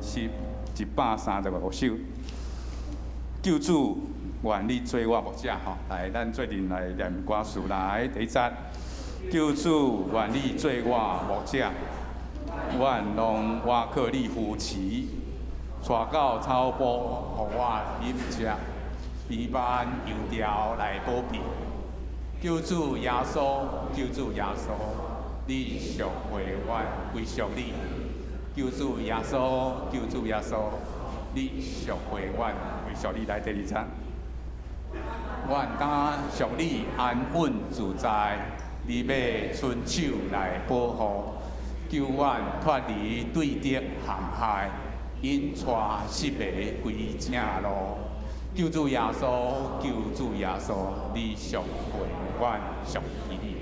诗135首。救主，愿你做我牧者吼，来，咱做阵来念歌词来。第一节，救主，愿你做我牧者，愿拢我靠你扶持，带到草埔，互我饮食，边班油条来保庇。救主耶稣，救主耶稣，你属回阮归属你。救主耶稣，救主耶稣，你属回阮归属你。来第二节，阮敢属你安稳自在，你要伸手来保护，救阮脱离对敌陷害，引带失迷归正路。救主耶稣，救主耶稣，你属回阮属于你。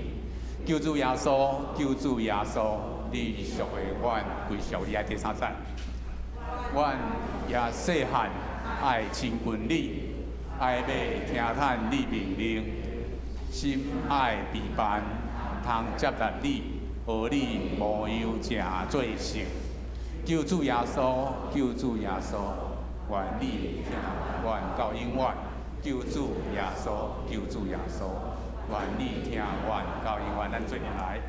救主耶稣，救主耶稣，你属回阮归属你。第三节，阮也细汉爱亲近你，爱要听叹你命令，心爱陪伴，通接纳你，和你无样正做成。救主耶稣，救主耶稣，愿你听阮到永远。救主耶稣，救主耶稣，愿你听阮到永远。咱做阵来。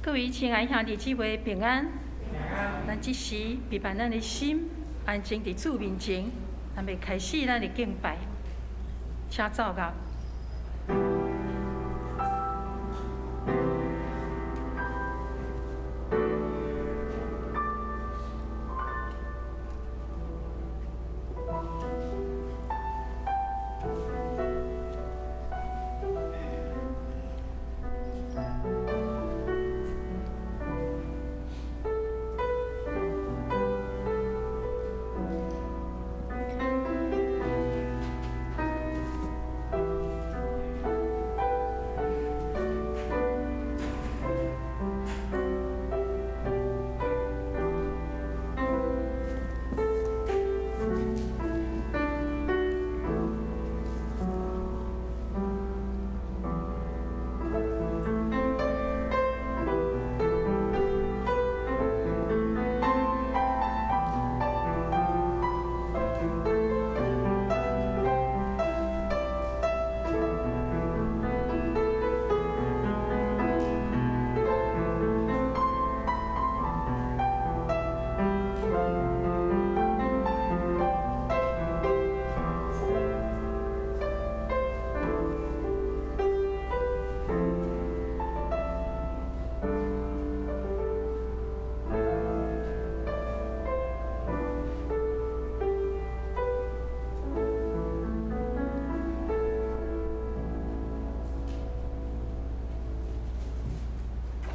各位亲爱兄弟姊妹平安，咱即时陪伴咱的心，安静伫主面前，咱要开始咱的敬拜，请奏乐。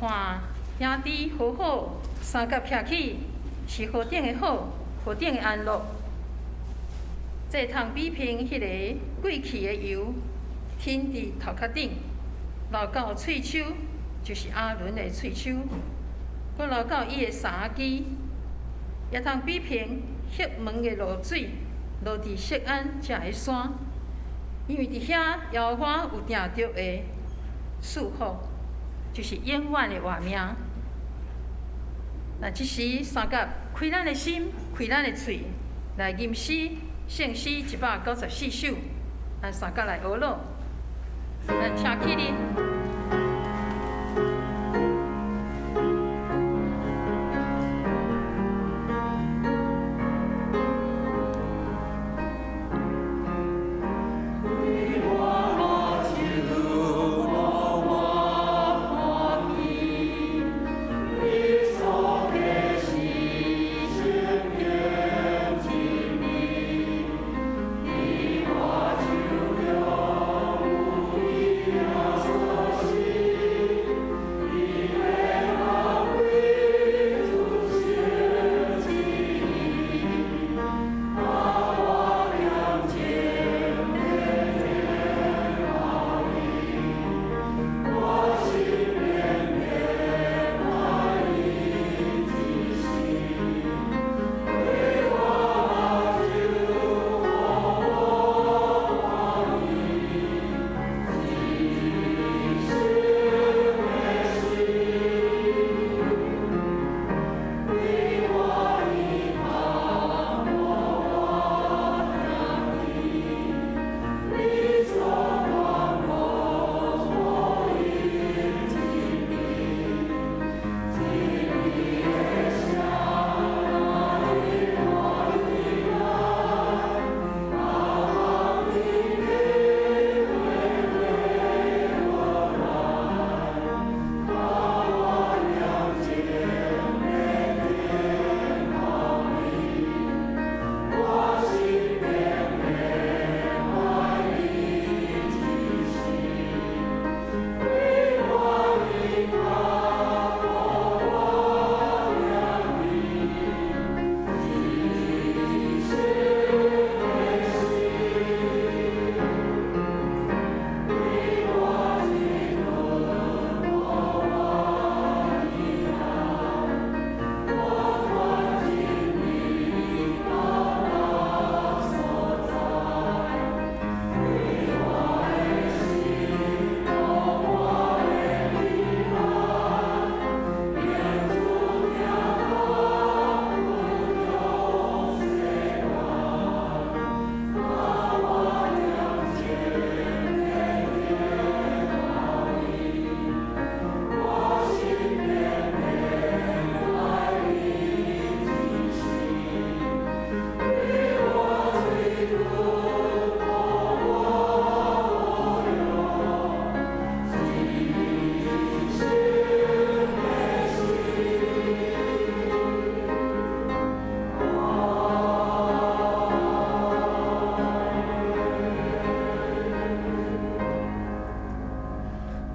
看兄弟好好，三甲徛起，是何等的好，何等的安乐。这通比拼迄个贵气的油，天伫头壳顶，流到喙手，就是阿伦的喙手，佮流到伊的衫机，也通比拼血门的露水，落伫锡安遮的山，因为伫遐摇花有定着的祝福，就是永远的活命。那即时三甲开咱的心，开咱的喙，来吟诗。圣诗194首，咱三甲来学咯。咱请起哩。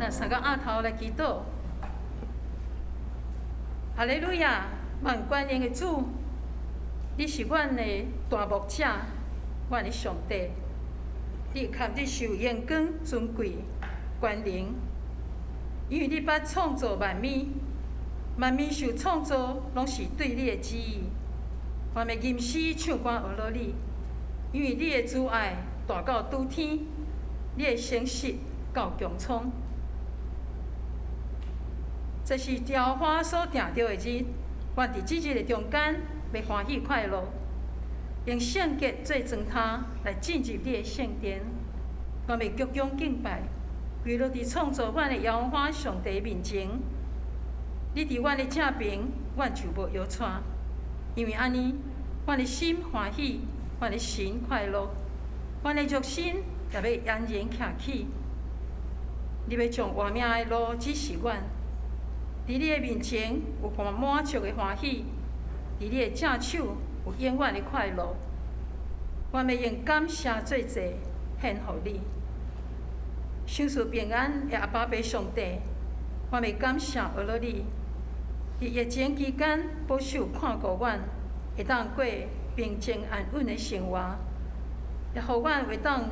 三个额头来祈祷，哈利路亚！万冠荣的主，你是阮的大牧者，阮的上帝。你堪得受荣光、尊贵、冠荣，因为你捌创造万物，万物受创造拢是对你的旨意。我们吟诗唱歌学落你，因为你的慈爱大到拄天，你的诚实到强创。这是雕花所定着的日，我伫即日的中间要欢喜快乐，用圣洁做砖头来进入你的圣殿。我要鞠躬敬拜，跪落伫创造阮的摇花上帝面前。你伫阮的正边，阮就无摇颤，因为安尼，阮的心欢喜，阮的心快乐，阮的肉身也要嫣然徛起。你要将活命的路指示阮。伫你的面前有满足的欢喜，伫你的正手有永远的快乐。我要用感谢做祭献予你。享受平安的阿爸爸上帝，我要感谢俄罗你，伫疫情期间保守看顾阮，会当过平静安稳的生活，也互阮会当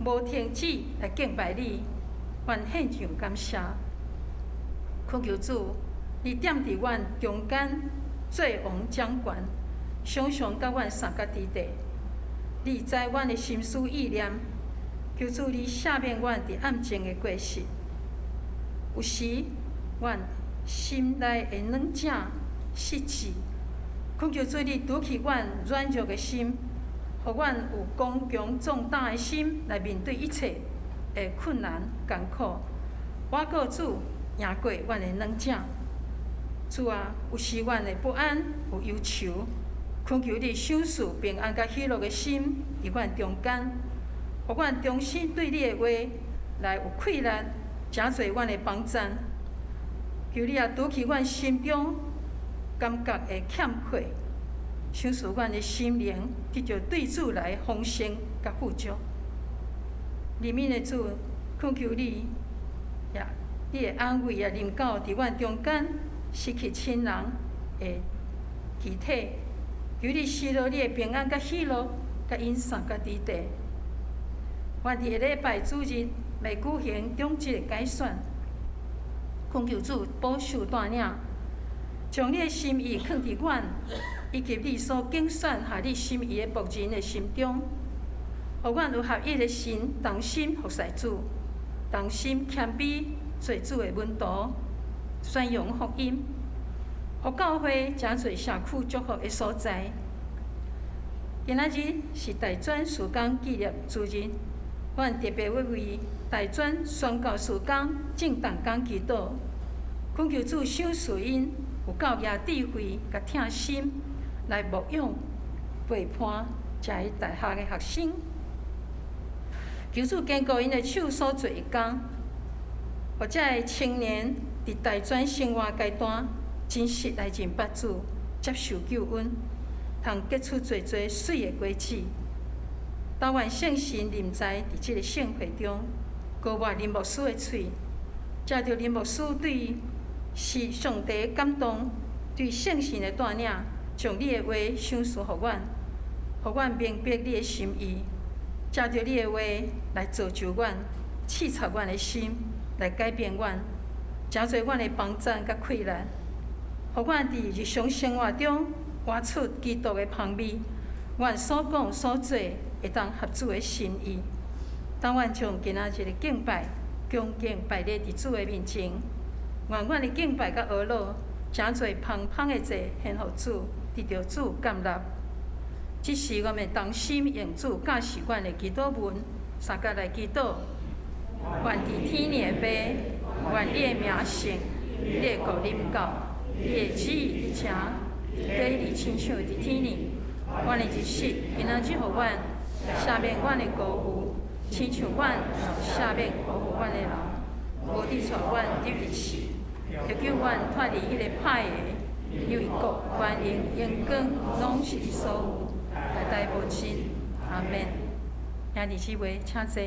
无停止来敬拜你，阮献上感谢。恳求主，你踮伫阮中间做王掌权，常常甲阮三角伫地。你知阮的心思意念，求主你赦免阮伫暗静的过失。有时阮心内会软正失志，恳求主你拄起阮软弱的心，互阮有刚强壮胆的心来面对一切的困难艰苦。我告主赢过阮的软正。主啊，有时阮的不安有忧愁，恳求你赏赐平安甲喜乐的心伫阮中间，互阮重新对你的话来有气力，诚做阮的帮助。求你也拄起阮心中感觉的欠缺，赏赐阮的心灵得着对主来丰盛甲富足。怜悯的主，恳求你你的安慰也临到伫阮中间失去亲人的肢体，求你施落你的平安甲喜乐，甲因三角伫地。阮伫下礼拜主日要举行中职的改选，恳求主保守带领，将你的心意放伫阮以及你所竞选下你心意的仆人的心中，互阮有合一的心，同心服侍主，同心谦卑，做主的门徒，宣扬福音，互教会诚侪社区祝福的所在。今仔日是大专事工纪念主日，阮特别要为大专宣教事工正当讲祈祷，恳求主赏赐因有教业智慧甲疼心来牧养陪伴在大学的学生，求主坚固因的手所做的工，或者的青年伫大专生活阶段真实来认捌主，接受救恩，通结出侪侪水的果子。但愿圣神临在伫即个盛会中，高抹林牧师的喙，借着林牧师对是上帝的感动，对圣神的带领，将你的话赏赐互阮，互阮明白你的心意，借着你的话来造就阮，刺插阮的心，来改变阮，诚侪阮的帮助甲快乐，互阮伫日常生活中活出基督的香味，阮所讲所做会当合主的心意。当阮将今仔日的敬拜恭敬摆列伫主的面前，愿阮的敬拜甲学乐，诚侪芳芳的祭献互主，得着主感纳。即时我们同心用主教示阮的祈祷文，三角来祈祷。愿伫天里的爸，愿你的名圣，你的国临到，你的旨意成，地里亲像伫天里。阮的日食，今仔日互阮赦免阮的过负，亲像阮赦免过负阮的人，无伫带阮入狱死，就叫阮脱离迄个歹的，因为国、权、荣、光，拢是你所有，代代无尽。阿免。兄弟姊妹，请坐。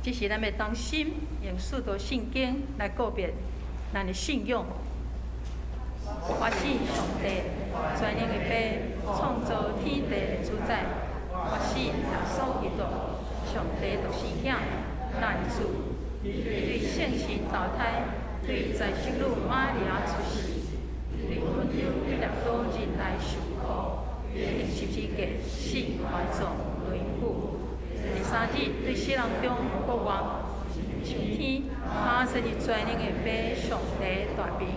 这是咱要同心用四道圣经来告别咱的信仰。我信上帝，全能的爸，创造天地的主宰。我信耶稣基督，上帝独生子，咱的主，对圣神投胎，对在生女玛利亚出世，对温柔对立多人来受苦，对十字架死埋葬轮毂。第三日对死人中国王，上天30日全能的爸，上帝大病。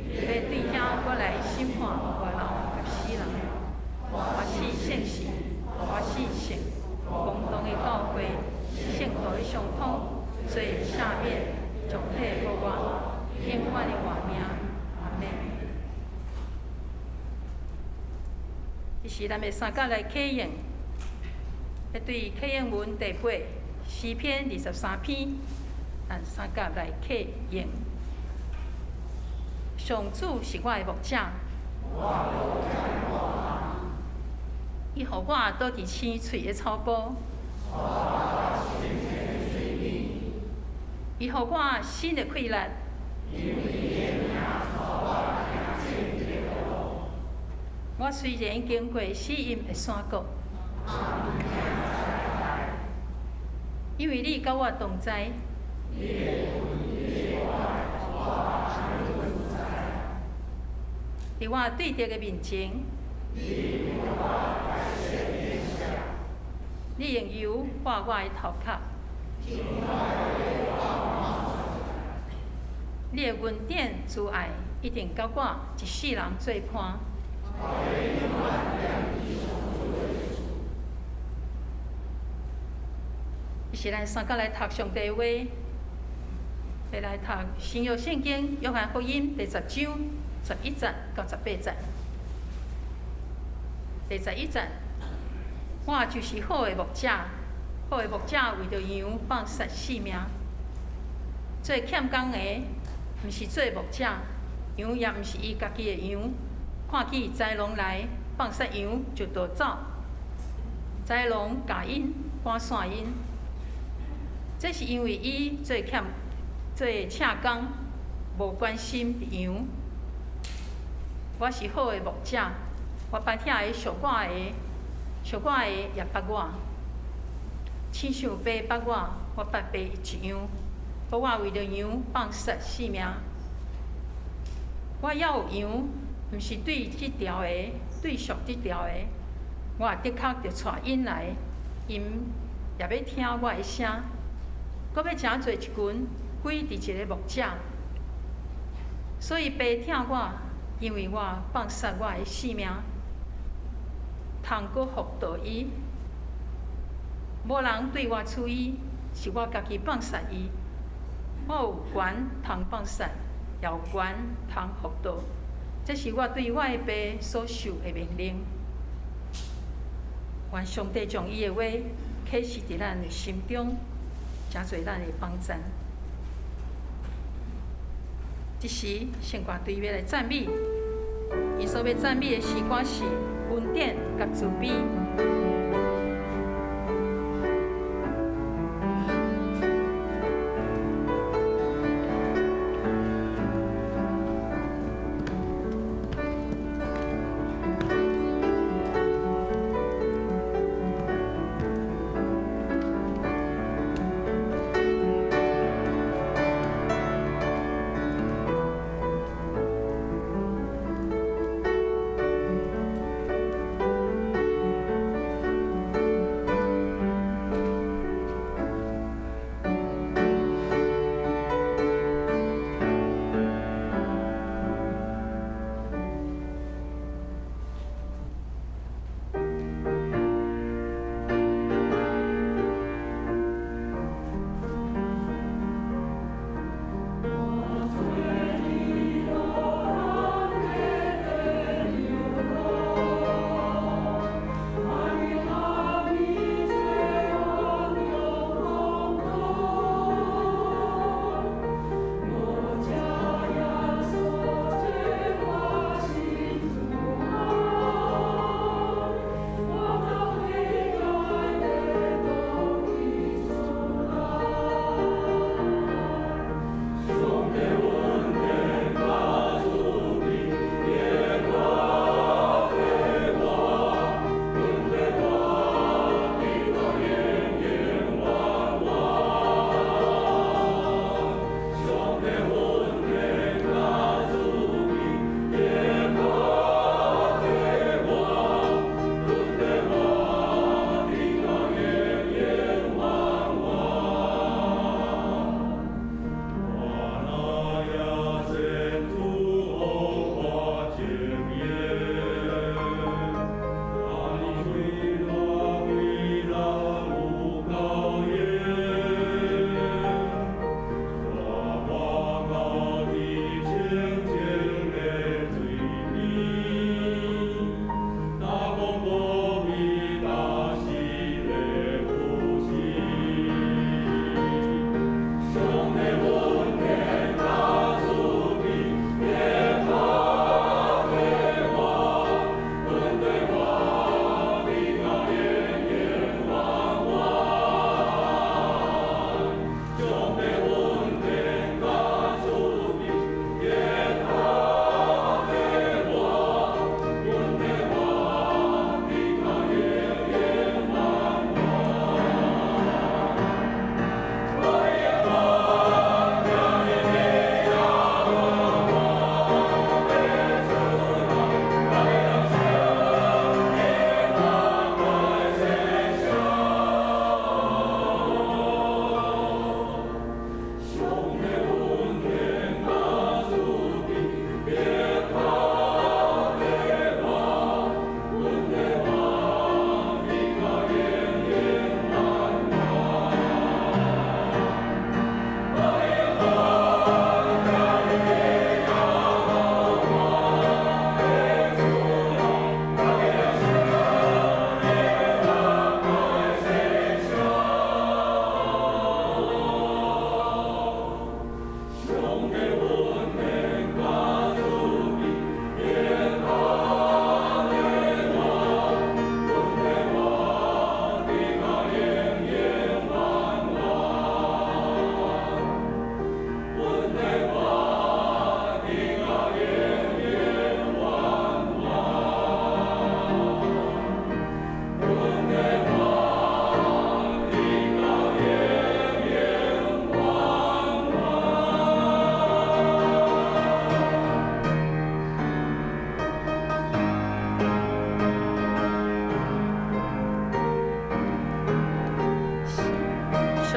要对遐过来审判活人甲死人，我是圣神，我是圣，共同的教会，圣徒的相通，做赦免，众体无外，永远的活命。阿免。这是咱的三角来启用，要对启用文第8诗篇23篇，咱三角来启用。上主是我的牧者，伊互我倒伫青翠的草坡，伊予我新的气力。我虽然经过死荫的山谷，因为你甲我同在。伫我对敌的面前，你用油抹我的头壳，你的恩典慈爱一定甲我一世人做伴。是咱三甲来读上帝话，要来读新约圣经约翰福音第10章11节到18节。第11节，我就是好的牧者，好的牧者为着羊放杀性命。最欠工的，毋是做牧者，羊也毋是伊家己的羊。看见豺狼来，放杀羊就逃走。豺狼咬因，赶散因。这是因为伊做赤工，无关心羊。我是好的牧者，我捌遐个属我的也捌我。亲像爸捌我，我捌爸一样。我为着羊放杀性命。我要有羊，毋是对属这条的，我也的确着带因来，因也要听我的声。我要诚做一群归伫一个牧者，所以爸听我，因为我放杀我的性命，通阁服侍伊。无人对我处伊，是我家己放杀伊。我有权通放杀，也有权通服侍，这是我对我的爸所受的命令。愿上帝将伊的话启示伫咱的心中。诚侪咱的帮助。这时，圣歌队要来赞美，伊所要赞美的诗歌是恩典甲慈悲。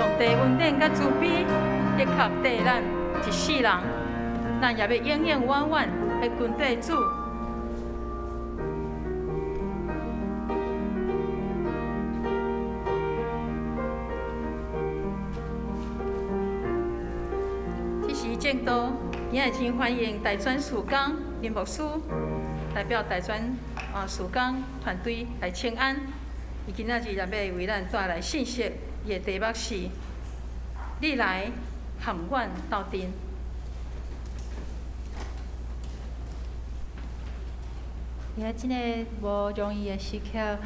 上帝恩典甲慈悲，的确缀咱一世人，咱也要永永远远的跟对主。这时正道，今日真欢迎大专事工林牧师代表大专事工团队来请安。伊今仔日也要为咱带来信息，伊的题目是：你来含阮斗阵。伫即个无容易的时刻，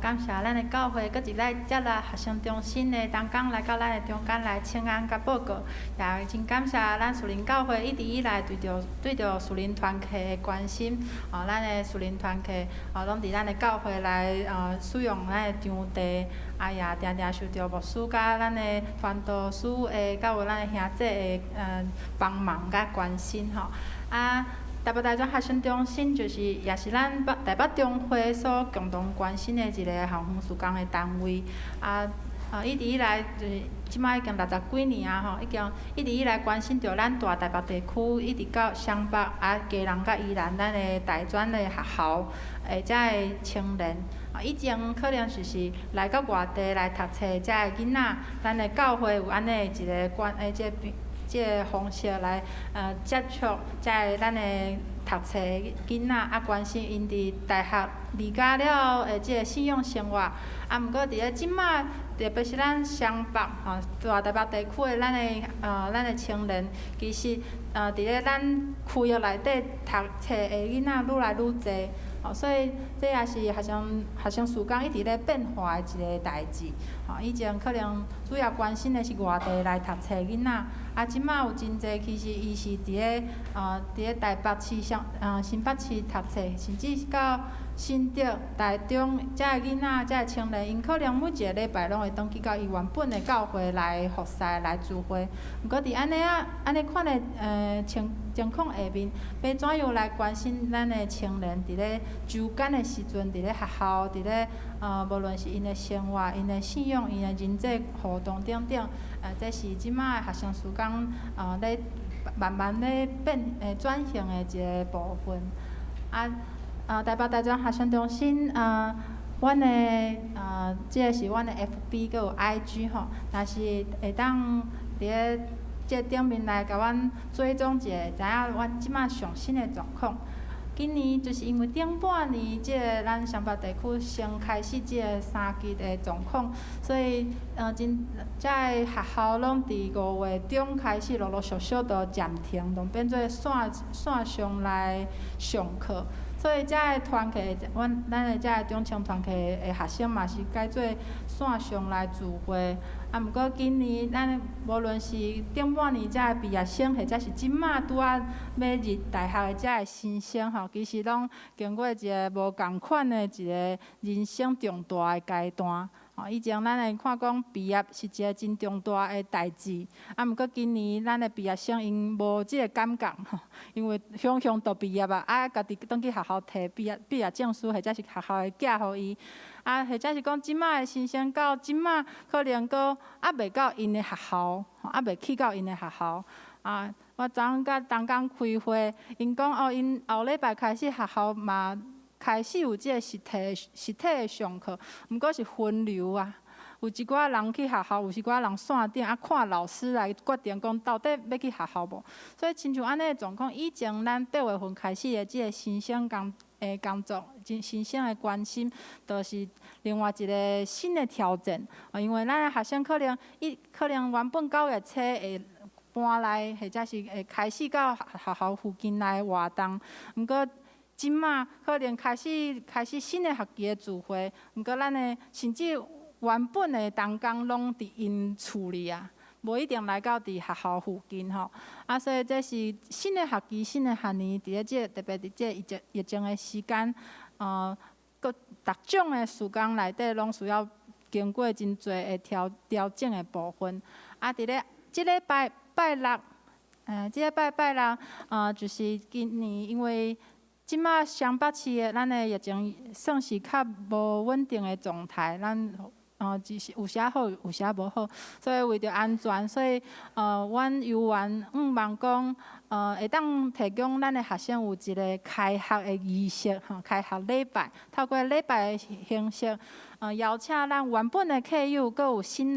感谢咱的教会，搁一来接纳学生中心的同工来到咱的中间来请安甲报告，也真感谢咱树林教会一直以来对着树林团契的关心，咱的树林团契，拢伫咱的教会来使用咱的场地，也定定受到牧师甲咱的传道师的，甲有咱的兄弟的帮忙甲关心吼。台北大专学生中心也是咱台北中会所共同关心的一个校园事工的单位。一直以来就是即摆已经60几年啊吼，一直以来关心着咱大台北地区，一直到湘北基隆甲宜兰咱的大专的学校，遮的青年。以前可能就是来到外地来读册遮的囡仔，咱的教会有安尼一个即个方式来接触咱的读册的囡仔，关心因伫大学理解了即个信仰生活。毋过伫咧即摆，特别是咱湘北大台北地区的咱的青年，其实伫咧咱区域内底读册的囡仔愈来愈侪。所以这也是学生事工一直咧变化的一个代志。以前可能主要关心的是外地来读册的囡仔，即摆有真侪其实伊是伫咧台北市新北市读册，甚至到新竹、台中，遮个囡仔、遮个青年，因可能每一个礼拜拢会登记到伊原本的教会来服侍、来聚会。毋过伫安尼款的情况下面，要怎样来关心咱的青年？伫咧周间的时阵，伫咧学校，伫咧无论是因的生活、因的信仰、因的人际互动等等，这是即摆学生事工咧慢慢咧转型的一个部分。台北大专学生中心阮的即个是阮的 FB 佮有 IG 吼，若是会当伫咧即顶面来甲阮追踪一下，知影阮即摆上新的状况。今年就是因为顶半年即个咱湘北地区先开始即个3级的状况，所以遮个学校拢伫5月中开始陆续续都暂停，拢变做线上来上课。所以遮个团契，咱的遮个中青团契的学生嘛是改做线上来聚会。毋过今年咱无论是顶半年遮个毕业生，或者是即摆拄要入大学的遮个新生吼，其实拢经过一个无共款的一个人生重大的阶段。以前咱会看讲毕业是一个真重大的代志，毋过今年咱的毕业生因无即个感觉吼，因为雄都毕业啊，家己转去学校摕毕业证书，或者是学校会寄互伊，或者是讲即摆的新生到即摆可能阁未到因的学校，未去到因的学校。我昨昏甲同工开会，因讲因后礼拜开始学校嘛。开始有即个实体的上课，毋过是分流啊。有一寡人去学校，有一寡人线顶看老师来决定讲到底要去学校无。所以亲像安尼的状况，以前咱8月份开始的即个新生工作，新生的关心，就是另外一个新的挑战。因为咱的学生可能原本9月初会搬来，或者是会开始到学校附近来活动，毋过。即马可能开始新的学期的聚会，毋过咱的甚至原本的同工拢伫因厝里啊，无一定来到伫学校附近吼。所以这是新的学期、新的学年，伫咧即特别伫即疫情的时间，各种的事工内底拢需要经过真侪的调整的部分。伫咧即礼拜六，即礼拜六，就是今年因为。即摆湘北市的咱的疫情算是较无稳定的状态，咱就是有时好，有时无好，所以为着安全，所以阮幼园望讲，会当提供咱的学生有一个开学的仪式，开学礼拜，透过礼拜的形式，邀请咱原本的客友，佮有新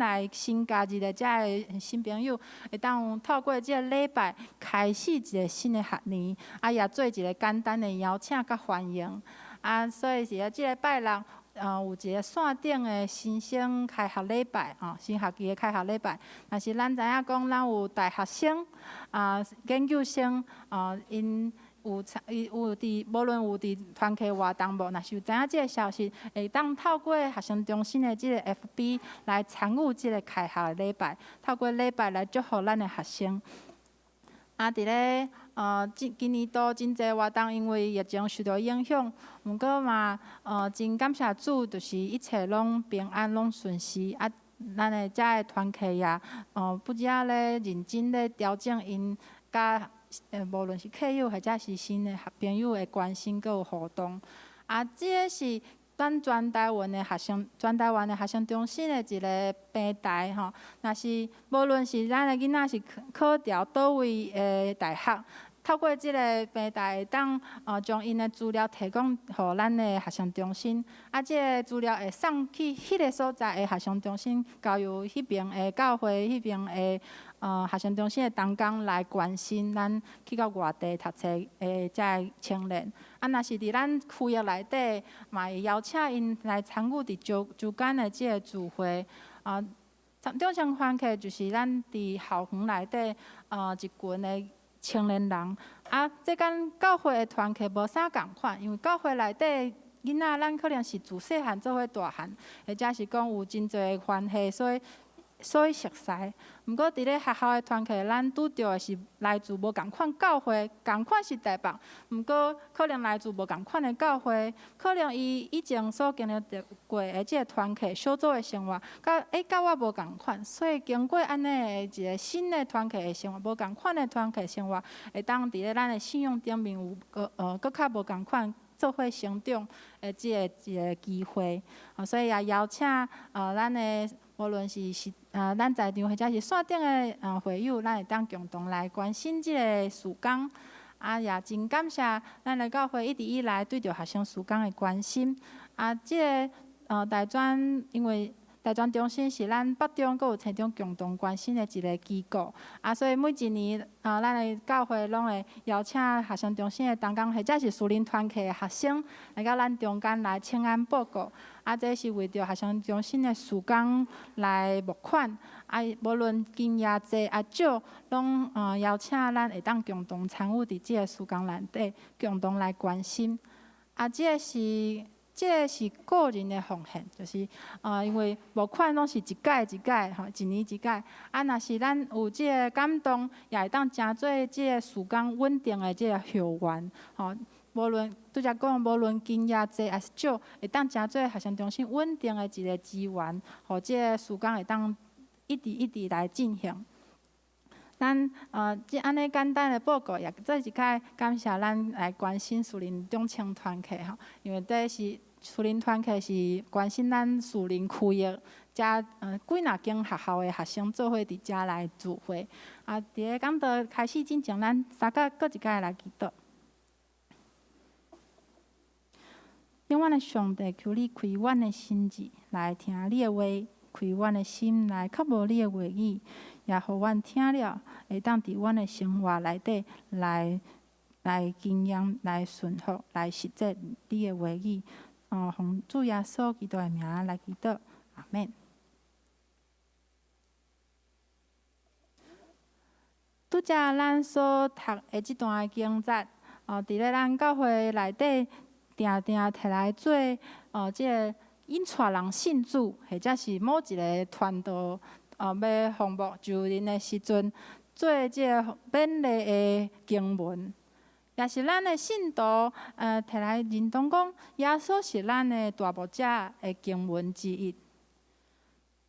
加入的遮个新朋友，会当透过即个礼拜开始一个新的学年，也做一个简单的邀请甲欢迎，所以是即个拜六。有一个线顶的新生开学礼拜，新学期的开学礼拜。若是咱知影讲，咱有大学生、研究生，因有伫无论有伫团契活动无，若是有知影即个消息，会当透过学生中心的即个 FB 来参与即个开学的礼拜，透过礼拜来祝福咱的学生。伫咧今年度真侪活动，因为疫情受到影响，毋过嘛真感谢主，就是一切拢平安，拢顺时。咱的遮个团契也不止咧认真咧调整因甲无论是客友或者是新的朋友的关心，佮有互动。即个是咱全台湾的学生中心的一个平台吼。若是无论是咱的囡仔是考调倒位的大学，透过即个平台会当将因的资料提供互咱的学生中心，即个资料会送去迄个所在的学生中心，交由迄边的教会、迄边的学生中心的同工来关心咱去到外地读册的遮个青年。若是伫咱区域内底，嘛会邀请因来参与伫周间的即个聚会。中青团契就是咱伫校园内底一群的青年人。即间教会的团契无啥共款，因为教会内底囡仔，咱可能是自细汉做伙大汉，或者是讲有真侪关系，所以熟悉。毋过伫咧学校的团契，咱拄着的是来自无共款教会，共款是台北，毋过可能来自无共款的教会，可能伊以前所经历过的即个团契小组的生活，甲我无共款，所以经过安尼的一个新的团契的生活，无共款的团契生活，会当伫咧咱的信仰顶面有搁较无共款做伙成长的即个一个机会。所以也邀请咱的。无论是咱在场或者是线顶的会友，咱会当共同来关心即个事工。也真感谢咱的教会一直以来对着学生事工的关心。即个大专，因为大专中心是咱北中佮有青中共同关心的一个机构，所以每一年咱的教会拢会邀请学生中心的同工，或者是属灵团契的学生来到咱中间来请安报告。这是为着学生中心的事工来募款。无论金也济少，拢邀请咱会当共同参与伫即个事工内底，共同来关心。这个是个人的奉献，就是因为募款拢是一届一届吼，一年一届。若是咱有即个感动，也会当成做即个事工稳定的即个后援吼。无论拄则讲，无论金也济还是少，会当成做学生中心稳定的一个资源，互即个事工会当一直来进行。咱即安尼简单的报告，也做一摆感谢咱来关心树林中青团契吼，因为这是树林团契是关心咱树林区域遮几若间学校的学生做伙伫遮来聚会。伫咧讲道开始之前，咱三个各一摆来祈祷。永远的上帝，求你开阮的心智来听你的话，开阮的心来靠无你的话语。也互阮听了，会当伫阮的生活内底来经验、来顺服、来实践你的话语。奉主耶稣基督的名来祈祷，阿免。拄则咱所读的即段经节，伫咧咱教会内底，定摕来做即个引带人信主，或者是某一个传道。要项目就任的时阵，做即个勉励的经文，也是咱的信徒摕来认同讲，耶稣是咱的大牧者的经文之一。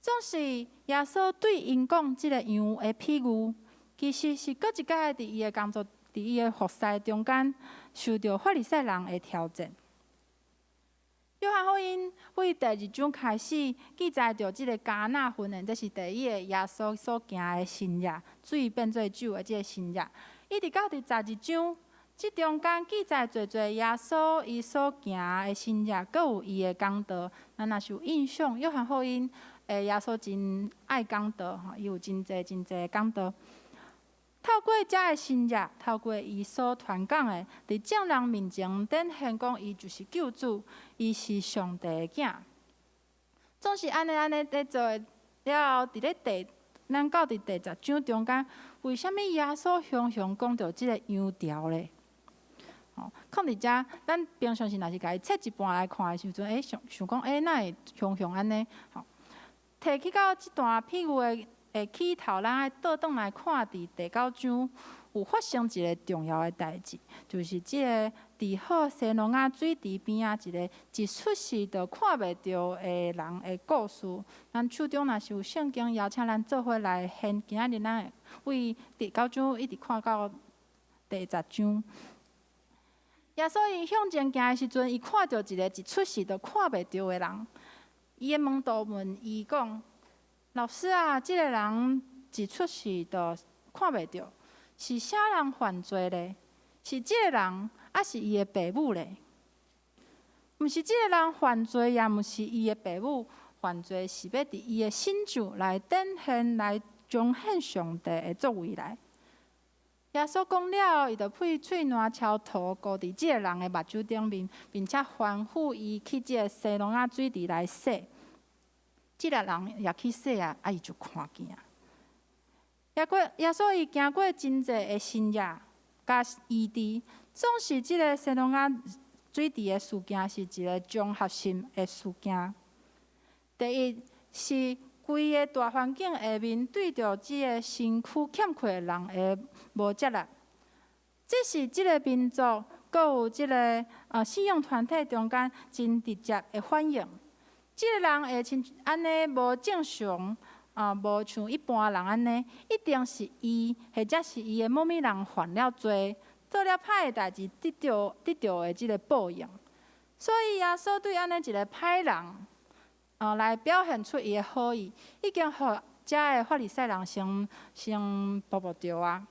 总是耶稣对因讲即个羊的譬喻，其实是搁一届伫伊的工作、伫伊的服侍中间，受到法利赛人的挑战。约翰福音为第2章开始记载着即个迦纳婚宴，这是第一个耶稣所行的新约，水变做酒的即个新约，一直到第12章。即中间记载侪耶稣伊所行的新约，阁有伊的讲道。咱若是有印象，约翰福音耶稣真爱讲道，伊有真侪讲道。透过遮的新约，透过伊所传讲的，伫众人面前展现讲，伊就是救主，伊是上帝的囝。总是安尼在做了后，咱到伫第10章中间，为虾米耶稣常讲到即个羊条咧？看伫遮，咱平常时若是家己切一半来看的时阵，想讲，哪会常安尼？摕去到即段譬喻的起头，咱爱倒转来看，伫第9章有发生一个重要的代志，就是即个伫好西罗亚水池边一个一出世就看袂到的人的故事。咱手中若是有圣经，邀请咱做伙来献。今仔日咱为第9章一直看到第10章。耶稣伊向前行的时阵，伊看到一出世就看袂到的人。伊的门徒问伊讲：“老师啊，即个人一出世就看袂到，是啥人犯罪咧？是即个人，还是伊的爸母咧？毋是即个人犯罪，也毋是伊的爸母犯罪，是要伫伊的身上来展现、来彰显上帝的作为来。”耶稣讲了，伊就配喙烂超土糊伫即个人的目睭顶面，并且吩咐伊去即个西罗亚水池来洗。即个人也去洗啊，伊就看见。耶稣伊行过真济的新约甲医治，总是即个西罗亚水池的事件是一个综合性的事件。第一是规个大环境下面对着即个身躯欠缺的人的无接纳，这是即个民族，阁有即个信仰团体中间真直接的反应。即个人会像安尼无正常，无像一般人安尼，一定是伊或者是伊的某物人犯了罪，做了歹的代志，得到的即个报应。所以耶稣对安尼一个歹人。来表现出伊的好意，已经互遮的法利赛人先步着啊。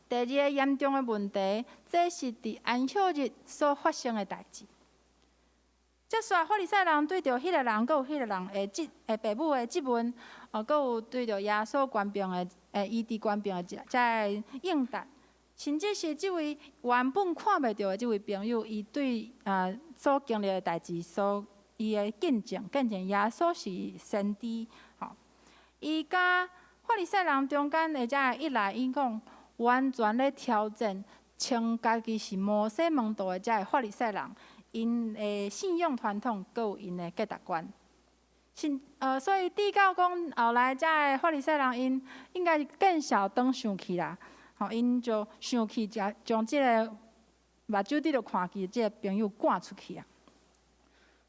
第二个严重的问题，这是伫安息日所发生的代志。即煞法利赛人对着迄个人，阁有迄个人的爸母的质问，阁有对着耶稣官兵的医治官兵的遮应答，甚至是即位原本看袂到的即位朋友，伊对所经历的代志伊的见证耶稣是先知，伊甲法利赛人中间的遮一来一讲，完全咧挑战称家己是摩西门徒的遮法利赛人，因的信仰传统，阁有因的价值观。所以抵到讲后来遮的法利赛人，因应该是更小灯生气啦，因就生气，将即个目睭伫着看见即个朋友赶出去啊。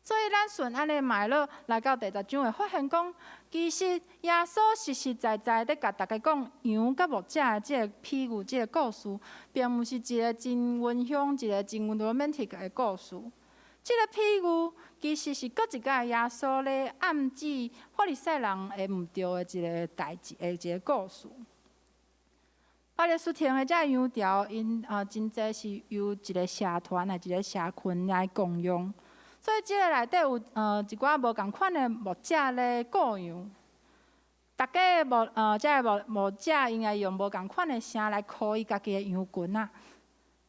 所以，咱顺安尼脉络来到第10章，会发现讲，其实耶稣实实在在咧甲大家讲羊甲牧者的即个譬喻、即个故事，并毋是一个真温馨、一个真 romantic 的故事。即个譬喻其实是搁一个耶稣咧暗指法利赛人会毋对的一个代志的一个故事。巴勒斯坦的遮羊条，因真侪是由一个社团、一个社群来共用。所以，即个内底有一寡无共款的牧者咧雇羊，大家遮个牧者应该用无共款的声来呼伊家己的羊群啊。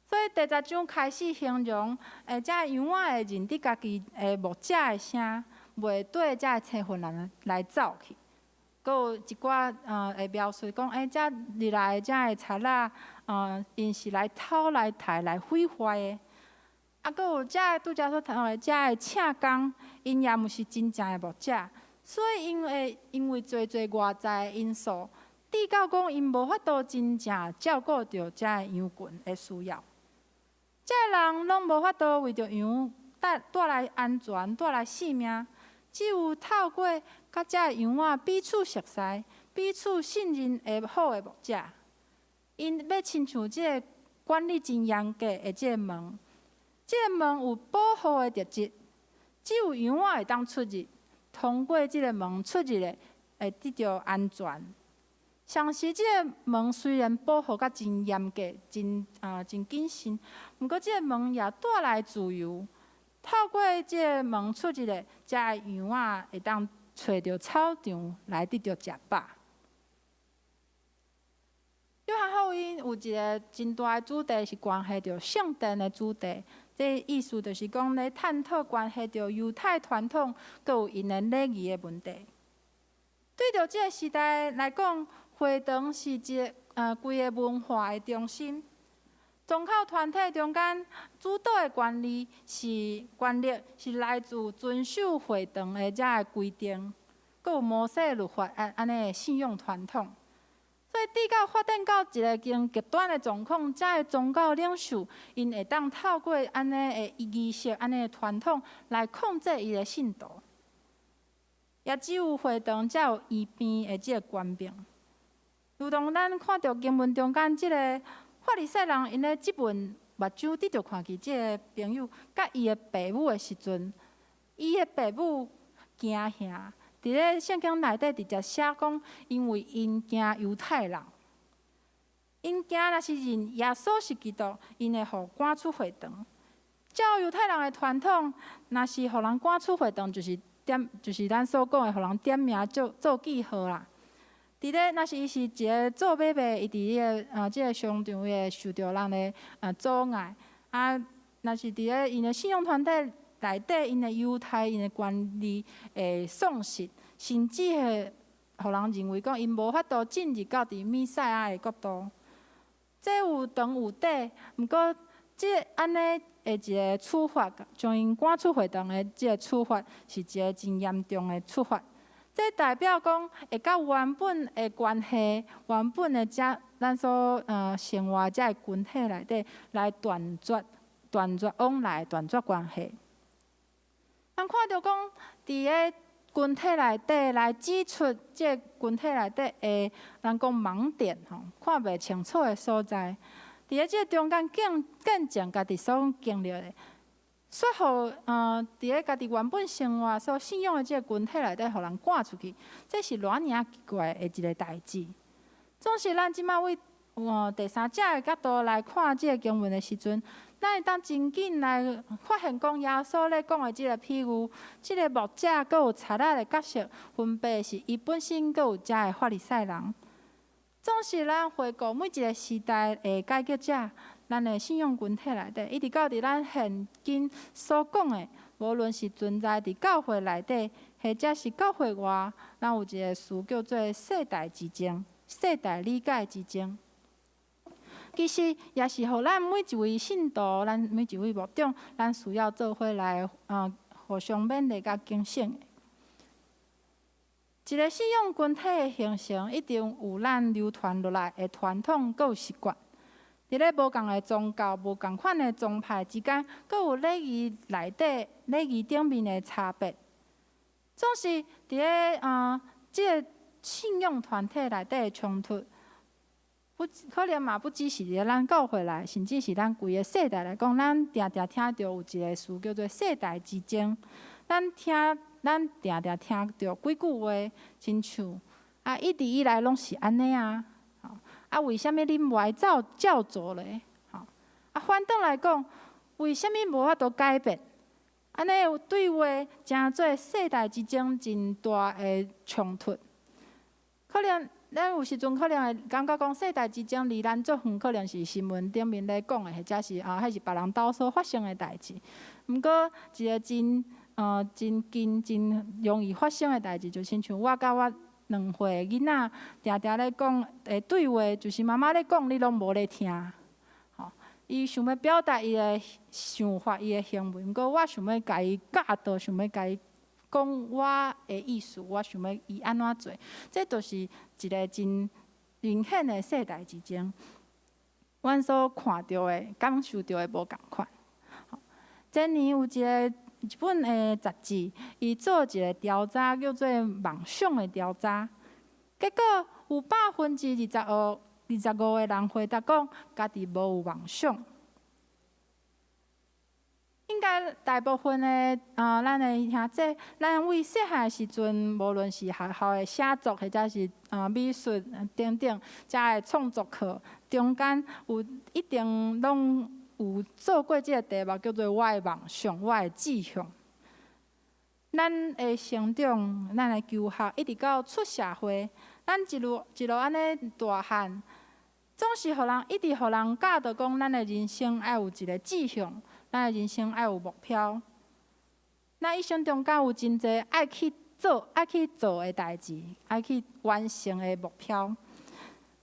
所以第10章开始形容，遮个羊仔会认得家己的牧者的声，袂对遮个青训人来走去。阁有一寡会描述讲，遮入来遮个贼仔，因是来偷、来杀、来毁坏的。阁有遮拄则所谈的遮个请工，因也毋是真正的牧者，所以因为侪外在的因素，抵到讲因无法度真正照顾着遮个羊群的需要。遮个人拢无法度为着羊带来安全、带来性命，只有透过甲遮个羊仔彼此熟悉、彼此信任的好的牧者，因要亲像即个管理真严格的即个门。即个门有保护的特质，只有羊仔会当出入，通过即个门出入的，会得到安全。上时即个门虽然保护甲真严格、真谨慎，毋过即个门也带来自由。透过即个门出入的，才羊仔会当找到草场来得到食饱。约翰福音有一个真大的主题是关系到圣殿的主题，这意思就是讲咧探讨关系到犹太传统，佮有因的礼仪的问题。对着这个时代来讲，会堂是一个规个文化的中心。宗教团体中间主导的权力是来自遵守会堂的遮个规定，佮有摩西律法安尼的信用传统。所以，直到发展到一个更极端的状况，遮个宗教领袖因会当透过安尼的仪式、安尼的传统来控制伊的信徒。也只有会堂才有医病的即个权柄。如同咱看到经文中间即个法利赛人因咧即份目睭直着看去，即个朋友甲伊的爸母的时阵，伊的爸母惊吓。伫咧圣经内底直接写讲，因为因惊犹太人，因惊若是认耶稣是基督，因会互赶出会堂。照犹太人的传统，若是互人赶出会堂，就是咱所讲的，互人点名做记号啦。伫咧，若是伊是一个做买卖，伊伫即个商场会受到人的阻碍。若是伫咧因的信用团体内底，因的犹太因的权利会丧失，甚至会互人认为讲因无法度进入到伫弥赛亚的国度。这有长有短，毋过即安尼的一个处罚，将因赶出会堂的即个处罚，是一个真严重的处罚。这代表讲会甲原本的关系、原本的咱所生活这个群体内底来断绝往来、断绝关系。咱看到讲，伫个群体内底来指出即个群体内底的咱讲盲点吼，看袂清楚的所在，伫个即个中间见证家己所经历的。说互伫个家己原本生活所信仰的即个群体内底，互人赶出去，这是偌尔奇怪的一个代志。总是咱即摆为第三者的角度来看即个经文的时阵，咱会当真紧来发现讲耶稣咧讲的即个譬喻，即个牧者佮有贼仔的角色，分别是伊本身佮有遮的法利赛人。总是咱回顾每一个时代的解决者。咱的信仰群体内底，一直到伫咱现今所讲的，无论是存在伫教会内底，或者是教会外，咱有一个词叫做世代之争、世代理解之争。其实也是互咱每一位信徒、咱每一位牧长，咱需要做伙来互相勉励甲警醒的。一个信仰群体的形成，一定有咱流传落来的传统，佮有习惯。伫咧无共的宗教、无共款的宗派之间，佮有礼仪内底、礼仪顶面的差别。总是伫咧即个信仰团体内底的冲突，可能嘛不只是伫咱教会内，甚至是咱规个世代来讲，咱常常听到有一个词叫做世代之争。咱常常听到几句话，亲像一直以来拢是安尼啊。为什么恁无爱照做咧？反倒来讲，为什么无法度改变？安尼对话真做世代之争真大的冲突。可能咱有时阵可能会感觉讲世代之争离咱足远，可能是新闻顶面咧讲的，或者是迄是别人斗所发生的代志。毋过一个真近、真容易发生的代志，就亲像我甲我2岁的囡仔常常咧讲的对话，就是妈妈咧讲，你拢无咧听。伊想要表达伊的想法、伊的行为，毋过我想要甲伊教导，想要甲伊讲我的意思，我想要伊安怎做。这就是一个真明显的世代之争。阮所看到的、感受到的无共款。前年有一本的杂志，伊做一个调查，叫做梦想的调查。结果有25%的人回答讲，家己无有梦想。应该大部分的咱的兄弟，咱为细汉时阵，无论是学校的写作，或者是美术等等，遮的创作课，中间一定拢有做过即个题目，叫做我的梦想，我的志向。咱的成长，咱的求学，一直到出社会，咱一路安尼大汉，总是一直互人教导讲，咱的人生爱有一个志向，咱的人生爱有目标。咱一生中间有真侪爱去做的代志，爱去完成的目标。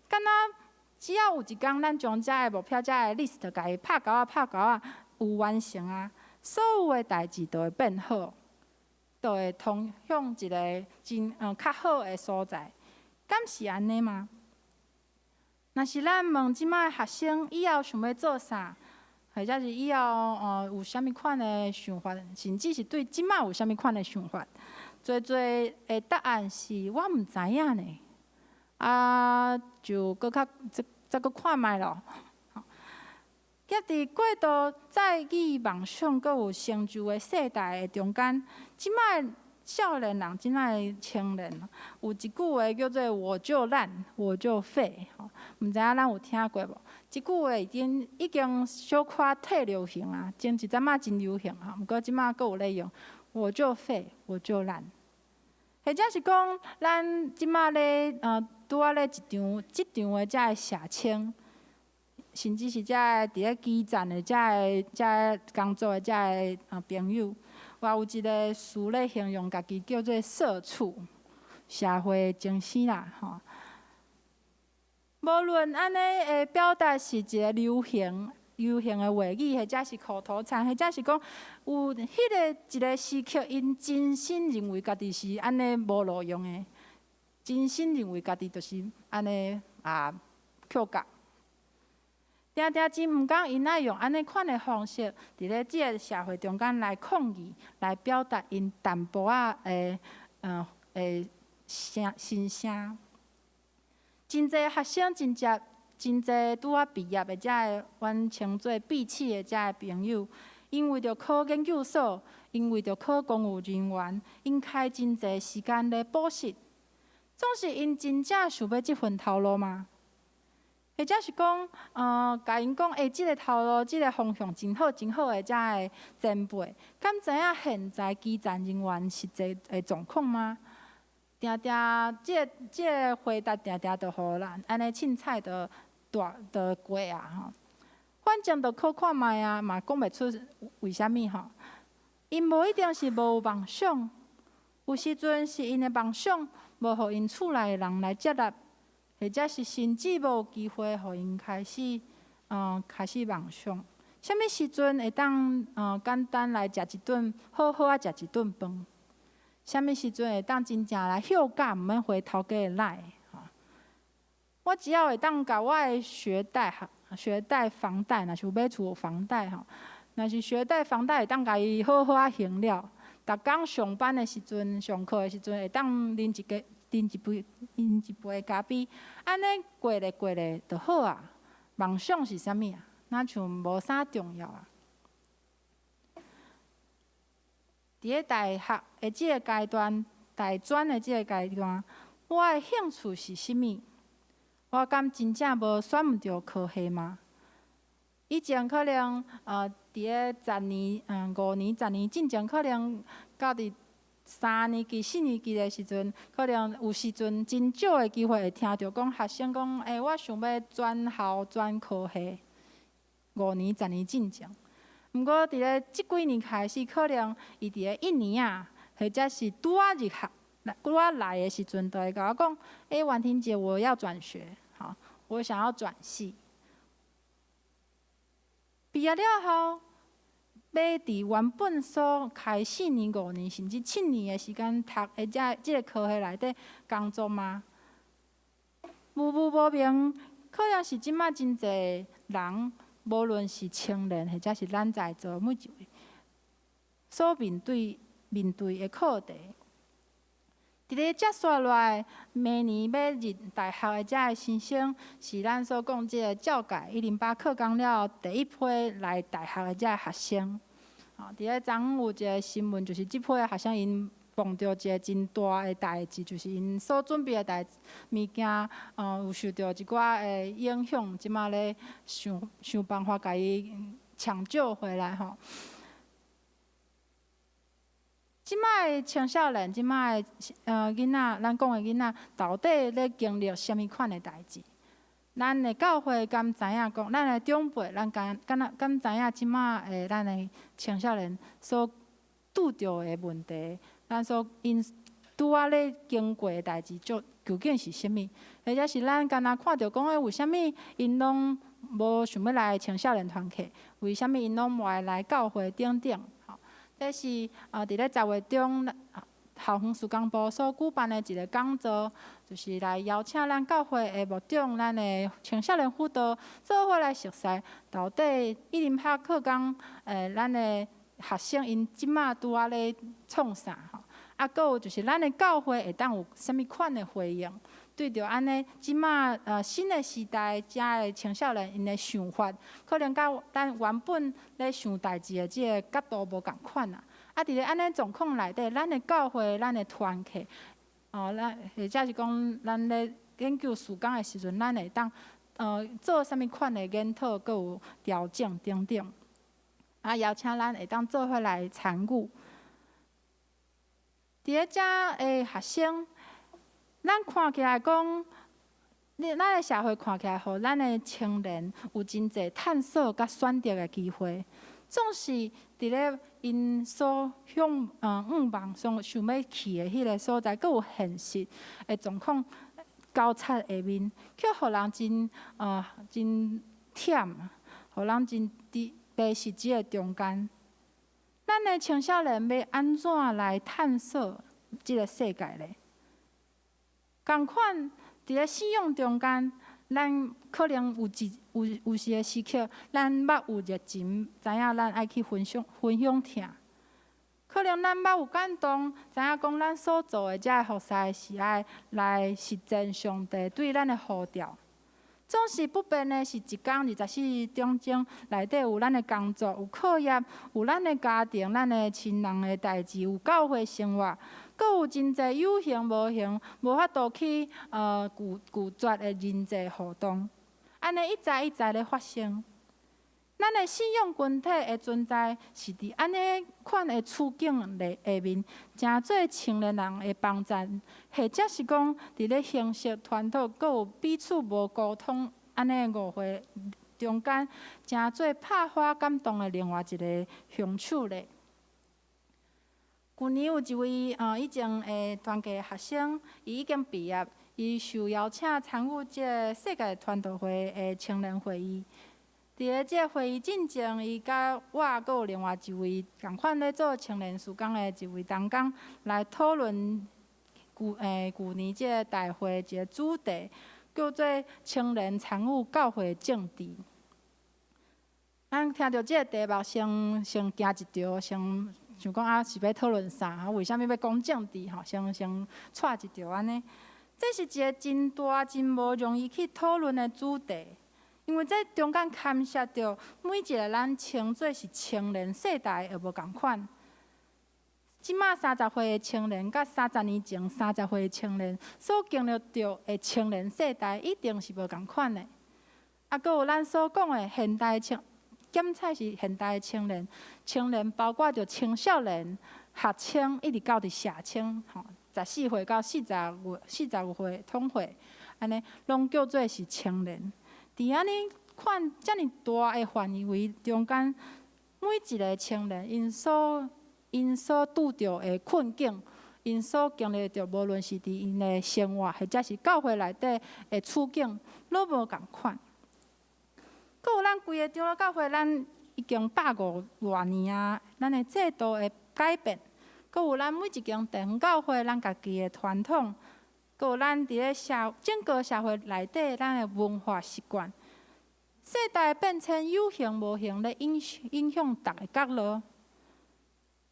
敢若只要有一天，咱将遮的目标、遮的 list 甲伊拍勾有完成啊，所有的代志都会变好。就会通向一个较好的所在，敢是安尼吗？若是咱问即摆学生以后想要做啥，或者是以后有啥物款的想法，甚至是对即摆有啥物款的想法，侪的答案是我毋知影呢。就搁较再搁看卖咯。也伫过度在意梦想，阁有成就的世代的中间，即摆少年人，即摆青年，有一句话叫做“我就烂，我就废”，毋知影咱有听过无？即句话已经小可退流行啊，前一阵仔真流行毋过即摆阁有咧用“我就废，我就烂”，或者是讲咱即摆咧拄仔咧即场的遮个社青。甚至是遮个伫咧基站的遮个工作的遮个朋友，我有一个词咧形容家己叫做社畜，社会精神啦吼。无论安尼的表达是一个流行的话语，或者是口头禅，或者是讲有迄个一个时刻，因真心认为家己是安尼无路用的，真心认为家己就是安尼扣角。定真毋敢因爱用安尼款的方式，伫咧即个社会中间来抗议，来表达因淡薄的心声。真侪学生真侪拄仔毕业的遮个，阮称做闭气的遮个朋友，因为着考研究所，因为着考公务人员，因开真侪时间咧补习，总是因真正想要即份头路吗？或者是讲，甲因讲，即个头路、即个方向真好的遮个前辈，敢知影现在基层人员实际的状况吗？即个回答就互咱安尼凊彩就过啊吼。反正就考看卖啊，嘛讲袂出为虾米吼。因无一定是无梦想，有时阵是因的梦想无互因厝内的人来接纳。或者是甚至无有机会，互因开始梦想。啥物时阵会当简单来食一顿，好食一顿饭？啥物时阵会当真正来休假，毋免回头家来？我只要会当甲我的学贷、房贷，若是有买厝房贷吼，若是学贷、房贷会当甲伊好还了。逐工上班的时阵、上课的时阵，会当啉一杯咖啡，安尼过咧就好啊。梦想是啥物啊？那像无啥重要啊。伫咧大学的即个阶段，大专的即个阶段，我的兴趣是啥物？我敢真正无选毋着科系吗？以前可能伫咧5年、10年进前，可能到伫3年级、4年级的时阵，可能有时阵真少的机会会听到讲学生讲，我想要转校转科系。5年、10年进前，毋过伫咧即几年开始，可能伊伫咧1年啊，或者是拄仔入学、拄仔来的时阵，就会甲我讲，婉婷姐，我要转学，好，我想要转系。毕业了后。要伫原本所开4年、5年，甚至7年的时间读的即个科系内底工作吗？无明，可能是即摆真侪人，无论是青年或者是咱在座每一位，所面对的课题。伫咧接下来明年要入大学的遮个新生，是咱所讲即个教改108课纲了后第一批来大学的遮个学生。吼，伫咧昨昏有一个新闻，就是即批的学生因碰到一个真大的代志，就是因所准备的物件，有受到一寡的影响，即马咧想办法甲伊抢救回来吼。即摆的青少年，即摆的囡仔，咱讲的囡仔，到底咧经历什么款的代志？咱的教会敢知影讲，咱的长辈，咱敢知影即摆的咱的青少年所拄着的问题，咱所因拄仔咧经过的代志，究竟是啥物？或者是咱敢若看到讲，为虾米因拢无想要来青少年团契？为虾米因拢无爱来教会等等？吼，这是伫咧10月中。校园事工部所举办的一个讲座，就是来邀请咱教会的牧长、咱的青少年辅导做伙来熟悉，到底一零拍课纲，咱的学生因即马拄仔咧创啥吼？啊，搁有就是咱的教会会当有啥物款的回应？对着安尼即马新的时代遮的青少年因的想法，可能甲咱原本咧想代志的即个角度无共款啊。啊，伫咧安尼状况内底，咱的教会、咱的团契，咱或者是讲咱咧研究事工的时阵，咱会当做啥物款的研讨，搁有调整等等。啊，邀请咱会当做伙来参与。伫咧遮的学生，咱看起来讲，咱的社会看起来，互咱的青年有真侪探索甲选择的机会。总是伫咧因所向望、想要去的迄个所在，阁有现实的状况交叉下面，却互人真忝，互人真迷失即个中间。咱的青少年要安怎来探索即个世界呢？共款伫咧信仰中间。咱可能有时个时刻，咱捌有热情，知影咱爱去分享听。可能咱捌有感动，知影讲咱所做的遮个服侍是爱来实践上帝对咱的呼召。总是不变的是一天24时中钟内底有咱的工作，有课业，有咱的家庭，咱的亲人的代志，有教会生活。阁有真侪有形无形，无法度去拒绝的人际互动，安尼一再咧发生。咱的信仰群体的存在，是伫安尼款的处境下面，真做青年人的帮衬，或者是讲伫咧形式传统，阁有彼此无沟通，安尼误会中间，真做拍花感动的另外一个相处咧。去年有一位以前的团契学生，伊已经毕业，伊受邀请参与即个世界传道会的青年会议。伫咧即个会议进前，伊甲我，阁有另外一位共款咧做青年事工的一位同工来讨论去年即个大会一个主题，叫做“青年参与教会政治”。咱听到即个题目，先惊一跳，想讲是要讨论啥？为虾米要讲政治？先踹一条安尼。这是一个真大、真无容易去讨论的主题，因为这中间牵涉到每一个咱称作是青年世代也无共款。即马30岁的青年，甲30年前30岁的青年所经历到的青年世代，一定是无共款的。啊，阁有咱所讲的现代检采是现代的青年包括着青少年、学青，一直到伫社青，14岁到45岁统岁，安尼拢叫做是青年。伫安尼款遮尔大的范围中间，每一个青年因所拄着的困境，因所经历着，无论是伫因的生活，或者是教会内底的处境，拢无共款。阁有咱规个长老教会，咱已经150多年啊，咱的制度的改变，阁有咱每一间地方教会，咱家己的传统，阁有咱伫咧整个社会内底咱的文化习惯，世代变迁有形无形咧影响逐个角落。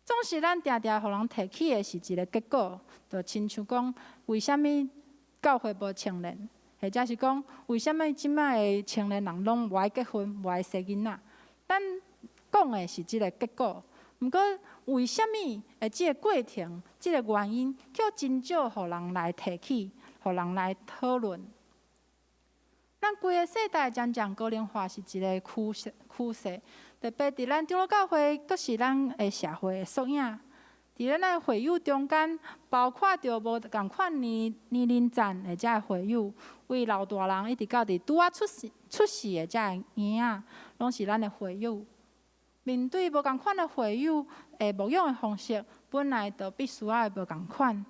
总是咱常常互人提起的是一个结果，就亲像讲，为虾米教会无青年？或者是讲，为什么即摆的青年人拢无爱结婚、无爱生囡仔？咱讲的是即个结果，毋过为虾米即个过程、即个原因，却真少互人来提起，互人来讨论？咱规个世代渐渐高龄化是一个趋势，特别伫咱长老教会，阁是咱个社会的缩影。伫咱个会友中间，包括着无共款年龄层的遮会友，为老大人一直到伫拄仔出世的遮个婴仔，拢是咱的会友。面对无共款的会友，牧养的方式本来就必须要无共款。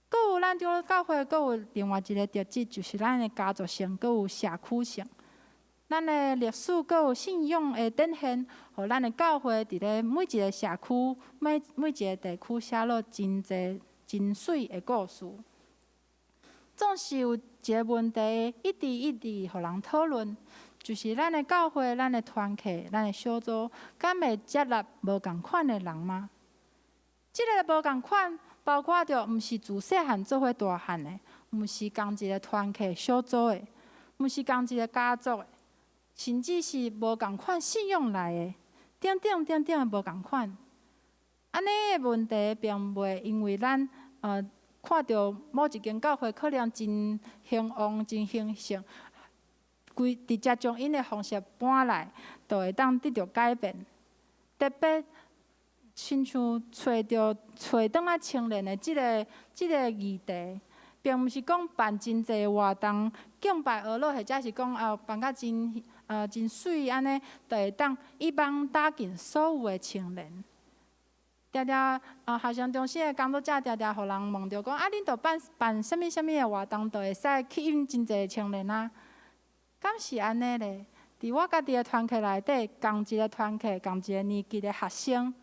阁有咱长老教会，阁有另外一个特质，就是咱的家族性，阁有社区性。咱的历史阁有信仰的展现，互咱的教会伫咧每一个社区、每一个地区写落真侪真水的故事。总是有一个问题，一直互人讨论，就是咱的教会、咱的团契、咱的小组，敢会接纳无共款的人吗？即个无共款，包括着毋是自细汉做伙大汉的，毋是共一个团契小组的，毋是共一个家族的。甚至是无共款信仰来的，等等无共款。安尼的问题并袂因为咱看到某一间教会可能真兴旺、真兴盛，直接将因的方式搬来，就会当得到改变。特别亲像找倒来青年的即个议题。并毋是讲办真济活动敬拜俄罗，或者是讲办甲真水安尼，就会当一网打尽所有的青年。学生中心的工作者常互人问着讲恁着办什物的活动，就会使吸引真济青年啊？敢是安尼咧？伫我家己的团契内底，共一个团契，共一个年纪的学生，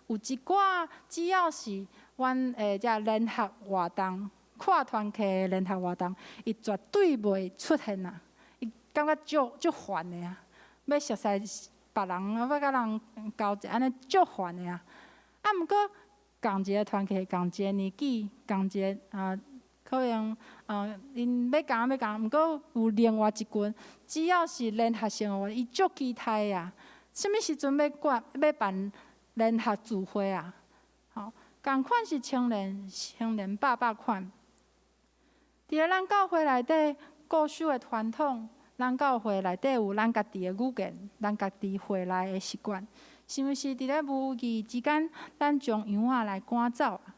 有一寡只要是阮遮联合活动。跨团契的联合活动，伊绝对袂出现啊！伊感觉足烦的啊！要熟悉别人，要甲人交际，安尼足烦的啊！毋过共一个团契，共一个年纪，共一个可能因要共，毋过有另外一群，只要是联合性的话，伊足期待啊！什物时阵要办联合聚会啊？吼，共款是青年百款。伫咧咱教会内底固守的传统，咱教会内底有咱家己的语言，咱家己会内的习惯，是毋是伫咧无意之间，咱将样仔来赶走啊？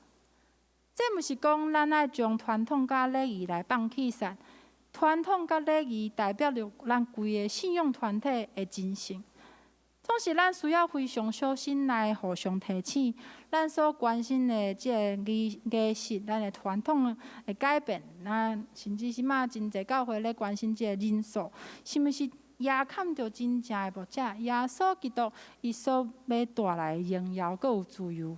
这毋是讲咱爱将传统甲礼仪来放弃散，传统甲礼仪代表着咱规个信仰团体的精神。总是咱需要非常小心来互相提醒，咱所关心的即个仪式，咱的传统的改变，甚至是真济教会咧关心即个人数，是毋是也看着真正的牧者耶稣基督伊所要带来的荣耀，阁有自由？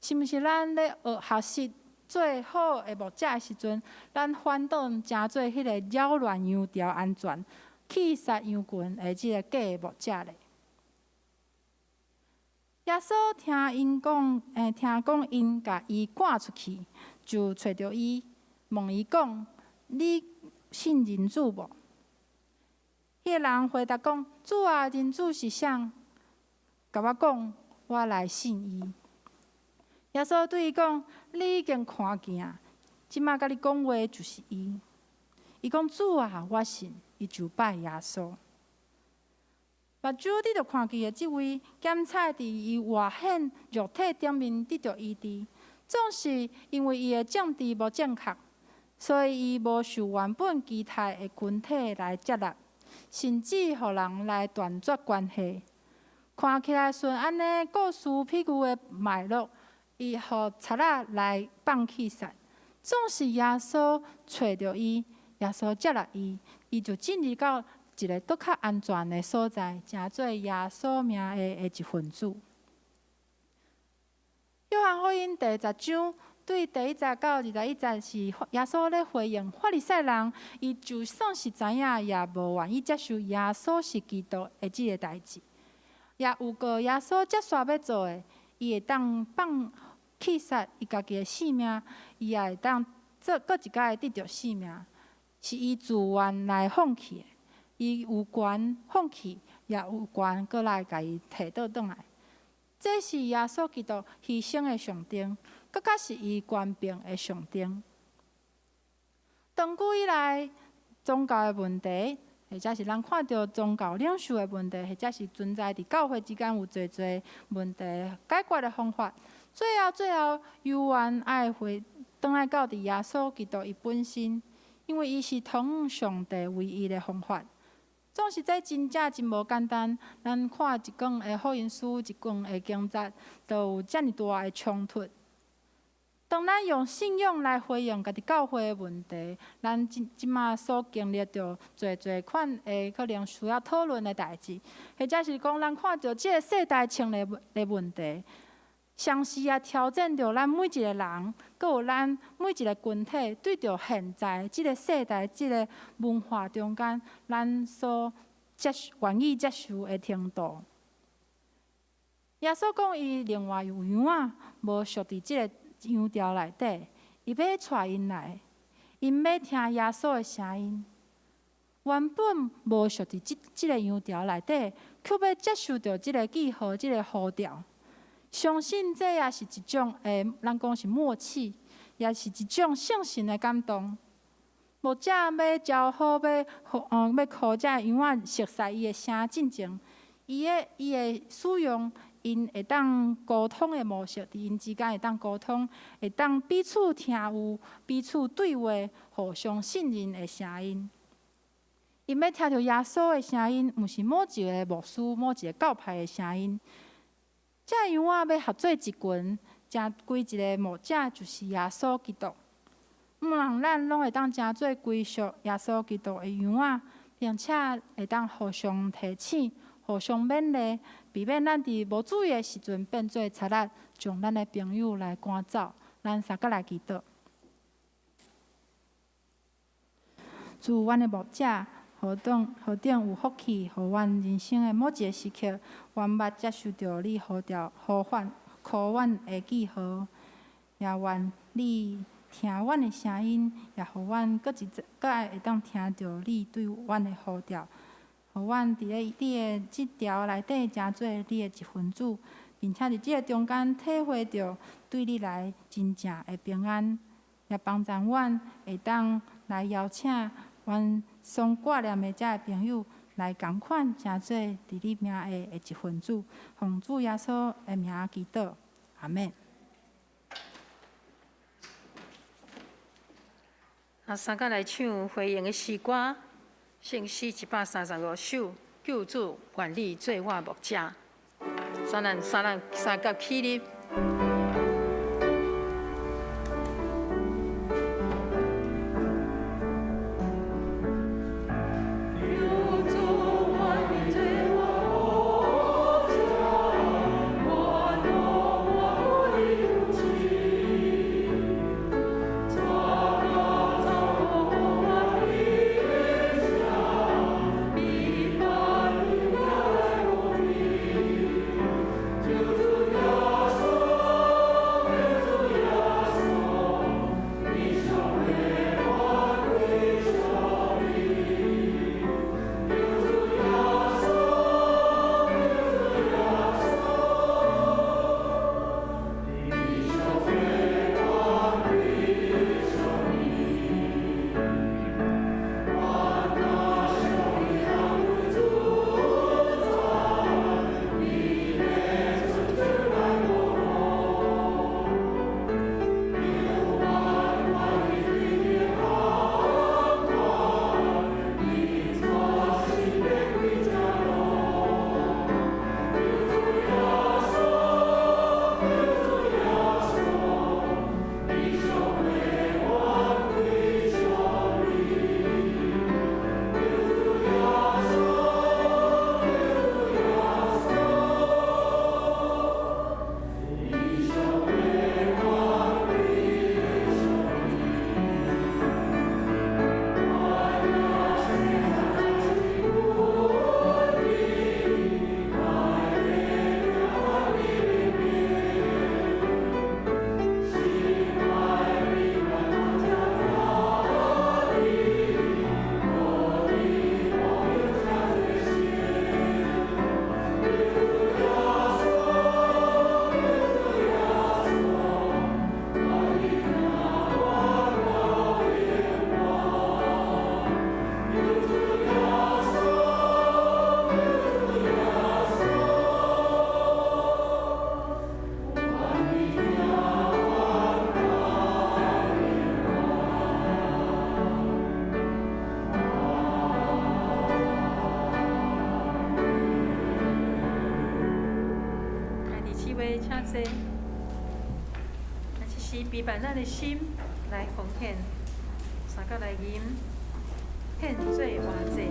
是毋是咱咧学习做好的牧者的时阵，咱反倒真做迄个扰乱羊潮安全、欺杀羊群的即个假的牧者咧？耶稣听讲因甲伊赶出去，就找着伊，问伊讲：“你信人子无？”迄个人回答讲：“主啊，人子是谁？甲我讲，我来信伊。”耶稣对伊讲：“你已经看见，即马甲你讲话就是伊。”伊讲：“主啊，我信。”伊就拜耶稣。目睭你着看见的即位检采伫伊外显肉体顶面得到医治，总是因为伊的政治无正确，所以伊无受原本期待的群体来接纳，甚至互人来断绝关系。看起来顺安尼故事譬如的脉络，伊互贼仔来放弃散，总是耶稣找着伊，耶稣接纳伊，伊就进入到一个搁较安全的所在，成做耶稣名的一份子。约翰福音第10章对第1节到21节是耶稣咧回应法利赛人，伊就算是知影，也无愿意接受耶稣是基督的即个代志，也有个耶稣接续要做的，伊会当放弃杀伊家己的性命，伊也会当搁一摆得到性命，是伊自愿来放弃的。伊有权放弃，也有权搁来甲伊摕倒转来。这是耶稣基督牺牲的象征，更加是伊权柄的象征。长久以来，宗教的问题，或者是咱看到宗教领袖的问题，或者是存在伫教会之间有侪侪问题解决的方法，最后，犹原爱回转来到伫耶稣基督伊本身，因为伊是通往上帝唯一的方法。总是这真无简单。咱看一卷的福音书，一卷的经节，都有遮尔大的冲突。当咱用信仰来回应家己教会的问题，咱即马所经历着侪款的可能需要讨论的代志，或者是讲咱看到即个世代性的问题，详细挑战着咱每一个人，阁有咱每一个群体对着现在即个世代、即个文化中间，咱所愿意接受的程度。耶稣讲，伊另外有羊仔无属伫即个羊条内底，伊要带因来，因要听耶稣的声音。原本无属伫即个羊条内底，却要接受到即个记号、即个呼召。相信这也是一种咱讲是默契，也是一种圣神的感动。牧者要教好，要靠这羊仔熟悉伊的声进前，伊的使用。因会当沟通的模式，伫因之间会当沟通，会当彼此听有、彼此对话、互相信任的声音。因要听到耶稣的声音，毋是某一个牧师、某一个教派的声音。这羊仔要合做一群，成规一个牧者，就是耶稣基督。让咱拢会当成做归属耶稣基督的羊仔，并且会当互相提醒、互相勉励。避免咱伫无注意的时阵变做贼仔，将咱的朋友来赶走。咱三个来祈祷。祝阮的牧者，何等有福气，互阮人生的某一个时刻，阮捌接受到你呼召、呼唤、靠阮的记号，也愿你听阮的声音，也互阮搁爱会当听到你对阮的呼召。互阮伫咧你的即条内底，成做你的一份子，并且伫即个中间体会到对你来真正的平安，也帮助阮会当来邀请阮所挂念的遮个朋友来共款，成做伫你名下的一份子。奉主耶稣的名祈祷，阿门。三个来唱回应的诗歌。圣诗135首，救主愿你做我牧者。三角起立。主请坐。这时陪伴咱的心来奉献，三角来吟，献做活祭。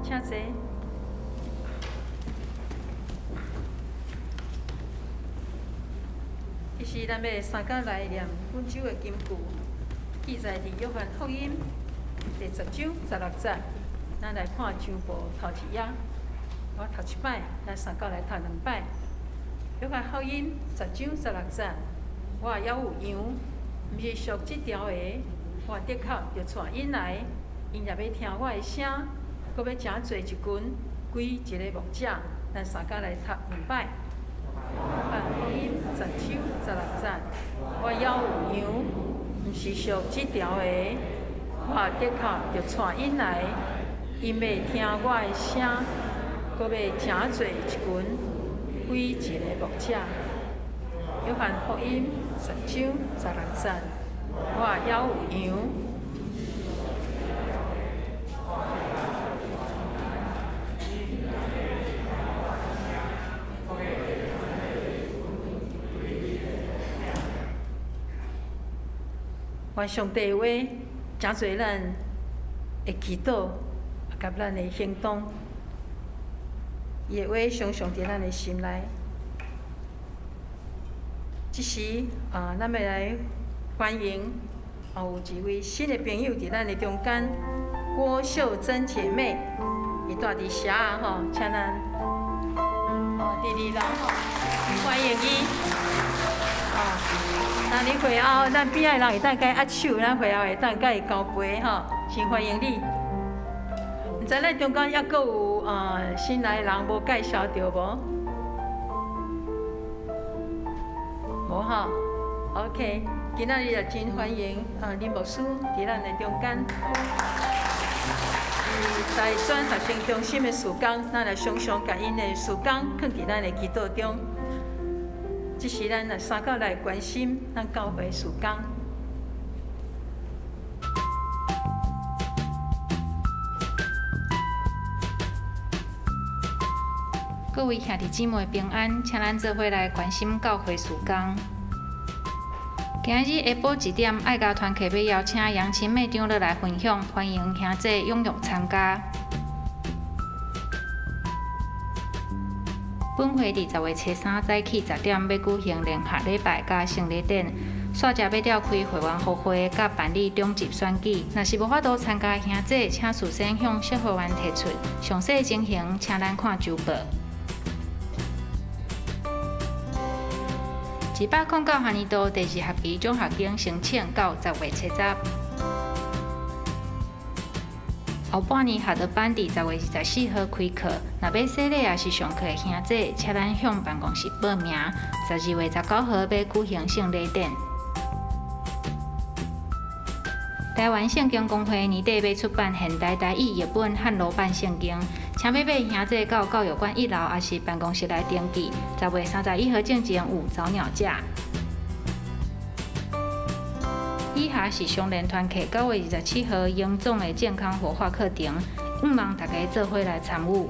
请坐。伊是咱要三角来念本周的金句，记载伫约翰福音第10章16节。咱来看上部头一页，我头一摆，咱三角来读2摆。约翰福音10章16节，我也有羊，毋是属即条的，我的确要带因来，因也要听我的声。搁要诚侪一群归一个牧者，咱三角来读2摆。约翰福音10章16节，我也有羊，毋是属即条的，我的确要带因来，因要听我的声，搁要诚侪一群归一个牧者。约翰福音10章16节，我也有羊。愿上帝的话，诚侪咱的祈祷，甲咱的行动，伊的话常常伫咱的心内。即时咱要来欢迎有一位新的朋友伫咱的中间，郭秀珍姐妹，伊住伫社啊吼，请咱第2人吼，欢迎伊。那你会后，咱边仔人会当甲伊握手，咱会后会当甲伊交杯吼，先欢迎你。毋知咱中间抑阁有新来人无介绍着无？无吼， OK， 今仔日也真欢迎林牧师伫咱的中间。在选学生中心的事工，咱来常常甲因的事工放伫咱的祈祷中。这是咱来三教来关心咱教会事工。各位兄弟姊妹平安，请咱做伙来关心教会事工。今日下晡1点，爱家团契要邀请杨青妹长老来分享，欢迎兄弟踊跃参加。本会20月初3早起10点要举行联合礼拜甲圣礼典，煞只要召开会员互会甲办理中级选举。若是无法度参加的兄弟，请事先向小会员提出。详细情形，请咱看周报。109学年度第2学期奖学金申请到10月初10。后半年学德班伫10月24号开课，若要洗礼也是上课的兄弟，请咱向办公室报名。12月19号要举行圣礼典。台湾圣经公会年底要出版现代台语译本和罗版圣经，请要买兄弟到教育馆1楼也是办公室来登记。10月31号进前有早鸟价。以下是相连团契9月27号营总的健康活化课程，希望大家做伙来参与。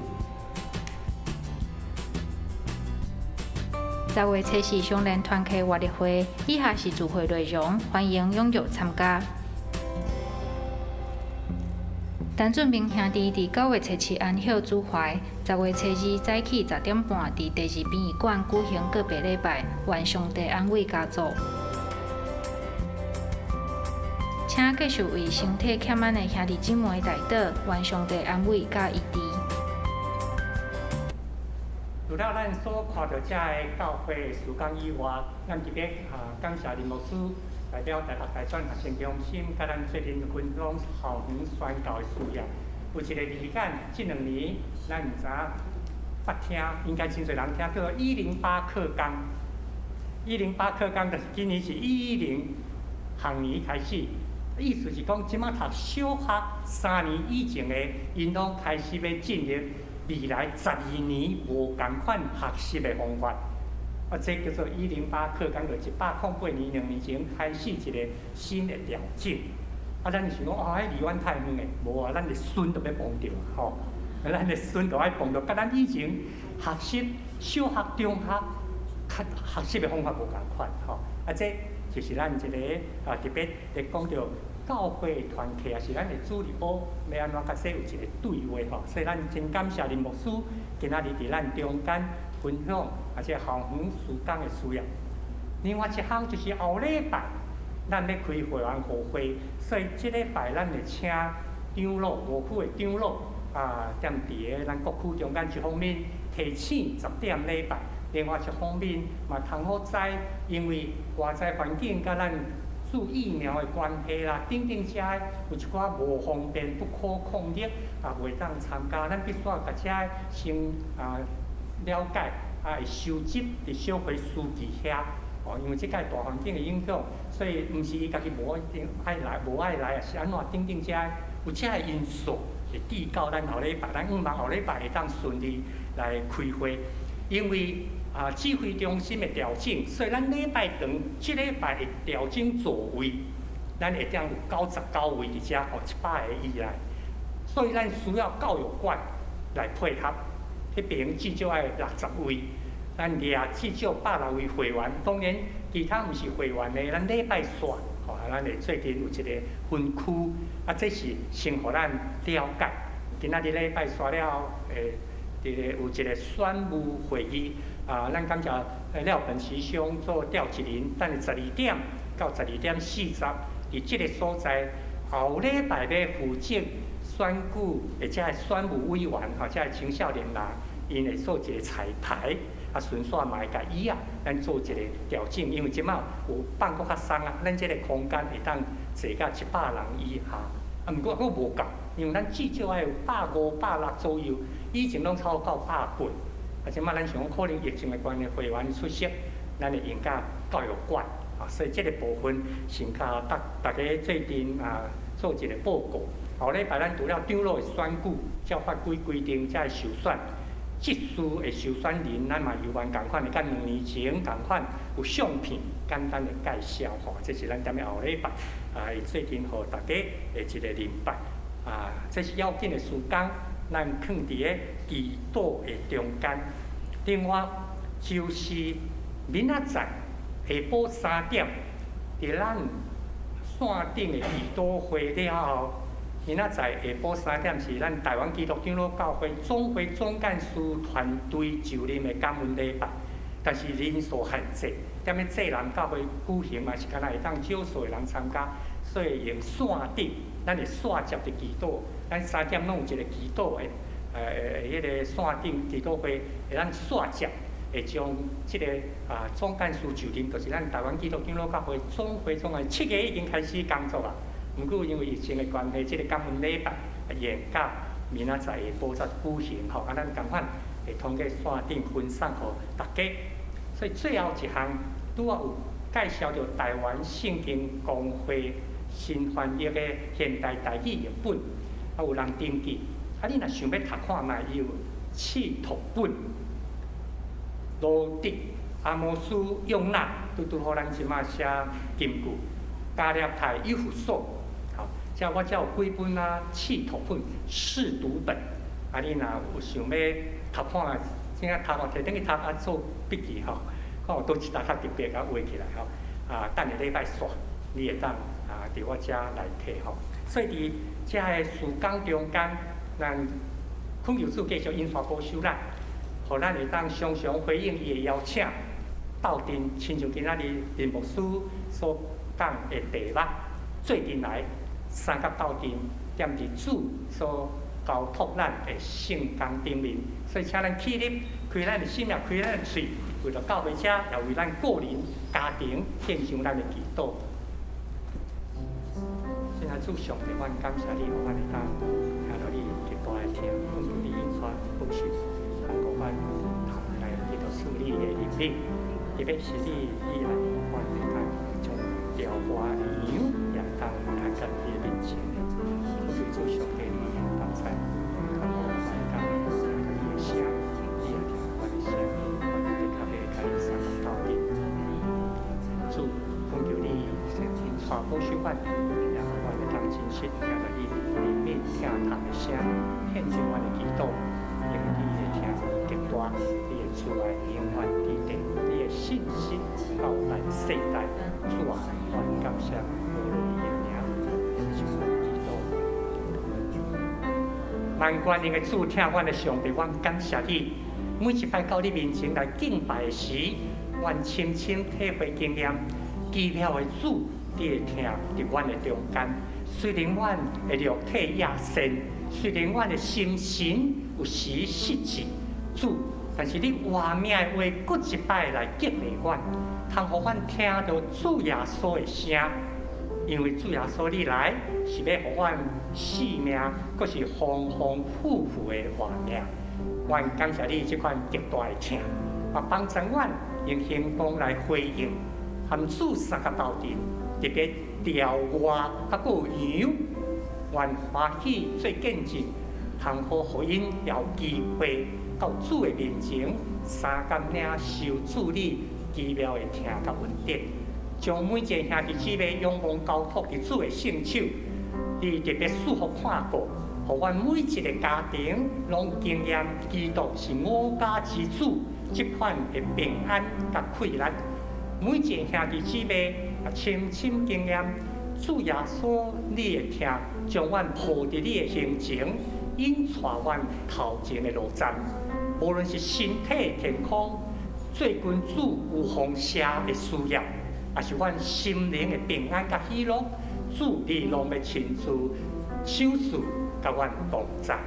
10月初4相连团契活力会，以下是聚会内容，欢迎踊跃参加。陈俊明兄弟伫9月初7安孝主怀，10月初2早起10点半伫第2殡仪馆举行告别礼拜，愿上帝安慰家族。请继续为身体欠安的兄弟姊妹代祷，愿上帝安慰甲医治。除了咱所看到遮的教会事工以外，咱特别感谢林牧师代表台北大专学生中心，甲咱最近分享校园宣教的事业。有一个字眼，这2年咱毋知捌听，应该真侪人听，叫做108课纲。108课纲就是今年是110学年开始。意思是讲，即摆读小学3年以前的，因拢开始要进入未来12年无共款学习的方法。这叫做108课纲，就108年2年前开始一个新的调整。咱想讲，迄离阮太远的，无咱的孙都要碰到吼，咱的孙都爱碰到，甲咱以前学习小学、中学学习的方法无共款吼。这就是咱一个特别在讲到教会团契，也是咱的主日学要安怎甲说有一个对话吼。所以咱真感谢林牧师今仔日伫咱中间分享，而且校园事工的需要。另外一项就是后礼拜咱要开会员互会，所以这礼拜咱会请长老五区的长老踮伫个咱各区中间一方面提醒10点礼拜。另外一方面，嘛通好知，因为外在环境甲咱注疫苗的关系啦，等等遮有一寡无方便、不可抗力袂当参加，咱必须要甲遮先了解，会收集伫小会书记遐。因为即个大环境的影响，所以毋是伊家己无一定爱来，无爱来，也是安怎等等遮有遮个因素会抵到咱后礼拜，咱希望后礼拜会当顺利来开会，因为。指挥中心的调整，所以咱礼拜长，即礼拜会调整座位，咱会当有99位伫遮，100个以内。所以咱需要教育馆来配合，迄边至少爱60位，咱掠至少100来位会员。当然，其他毋是会员的，咱礼拜选，咱会最近有一个分区，这是先互咱了解。今仔日礼拜选了，有一个选务会议。咱感谢廖本师兄做调集人，等12点到12点40，伫即个所在，后礼拜要负责选举，或者係选务委员，或者係青少年人，因会做一个彩排，顺续嘛会甲伊咱做一个调整，因为即摆有放国较松咱即个空间会当坐到100人以下，毋过佫无够，因为咱至少要有150、160左右，以前拢超过180。即摆咱想讲，可能疫情的关系，会员出席，咱会用到教育馆，所以这个部分先甲大家做阵做一个报告。后礼拜咱除了长老的选举，照法规定才会受选。职事的受选人，咱嘛有缘共款的，甲2年前共款有相片简单的介绍吼，这是咱踮咧后礼拜会做阵互大家的一个联办这是要紧的事工，咱放伫咧祈祷的中间。另外就是明仔载下晡3点，伫咱线顶的祈祷会了后。明仔载下晡3点是咱台湾基督长老教会总会总干事团队就任的感恩礼拜，但是人数限制，踮咧济南教会举行嘛是敢若会当少数的人参加，所以用线顶，咱会线接的祈祷，咱3点拢有一个祈祷的迄个线顶祈祷会，会咱线接，会将即个总干事就任，就是咱台湾基督长老教会总会总干7月已经开始工作啊。毋过因为疫情的关系，即个感恩礼拜延到明仔载下晡才举行吼，咱共款会通过线顶分享互大家。所以最后一项拄仔有介绍着台湾圣经公会新翻译的现代台语译本，有人登记。你若想要读看卖，伊有试读本、罗迪、阿摩斯、用纳，拄互咱即马写金句、加列太、以弗所。我才有几本试读本、试读本，你若有想要读看，正读摕等去读做笔记吼，看有倒一搭较特别画起来吼，等下礼拜煞，你会当伫我遮来摕吼。所以伫遮个事工中间，咱孔求主继续印刷保守咱，互咱会当常常回应伊的邀请，斗阵亲像今仔日林牧师所讲的题目，做阵来。3甲斗阵，踮伫主所交托咱的圣工顶面，所以请咱起立，开咱的心也开咱的嘴，为了教会者，也为咱个人、家庭献上咱的祈祷。现在主上帝，阮感谢你，互阮会当听到你极大的听，恳求你印刷保守，通过阮来去到处理的领领，特别是你以来，阮会当从调花羊也当来在你的面前，恳求主上帝，你刚才看我们讲你的声，你也听我的声，我们会较袂甲你三个道理。主，恳求你先听传播许愿，然后我会当真实听到你里面听他的声，献上我的祈祷，因为你的听极大，你的出来永远伫地，你的信息到咱世代，主啊，我感谢无论你的名，献上我的祈祷。万军灵的主，听阮的上帝，阮感谢你。每一摆到你面前来敬拜时，阮深深体会经验，奇妙的主，你会听伫阮的中间。虽然阮的肉体亚身，虽然阮的心神有时失志，主，但是你活命的话，搁一摆来激励阮，通互阮听到主耶稣的声。因为主耶稣你来是要互阮生命，搁是丰丰富富的活命。阮感谢你这款极大的听，也帮助阮用行动来回应，含主三个斗阵，特别调外啊，搁有羊，愿欢喜做见证，通好互因有机会到主的面前，三竿领受主你奇妙的听甲恩典。将每一个兄弟姊妹仰望交托伫主的圣手，你特别祝福看顾，互阮每一个家庭拢经验基督是我家之主，这款的平安甲快乐。每一个兄弟姊妹也深深经验主耶稣你的听，将阮抱伫你的行程，引带阮头前的路站。无论是身体健康，最近主有丰盛的需要。也是阮心灵的平安甲喜乐，主你拢要亲自手势甲阮同在，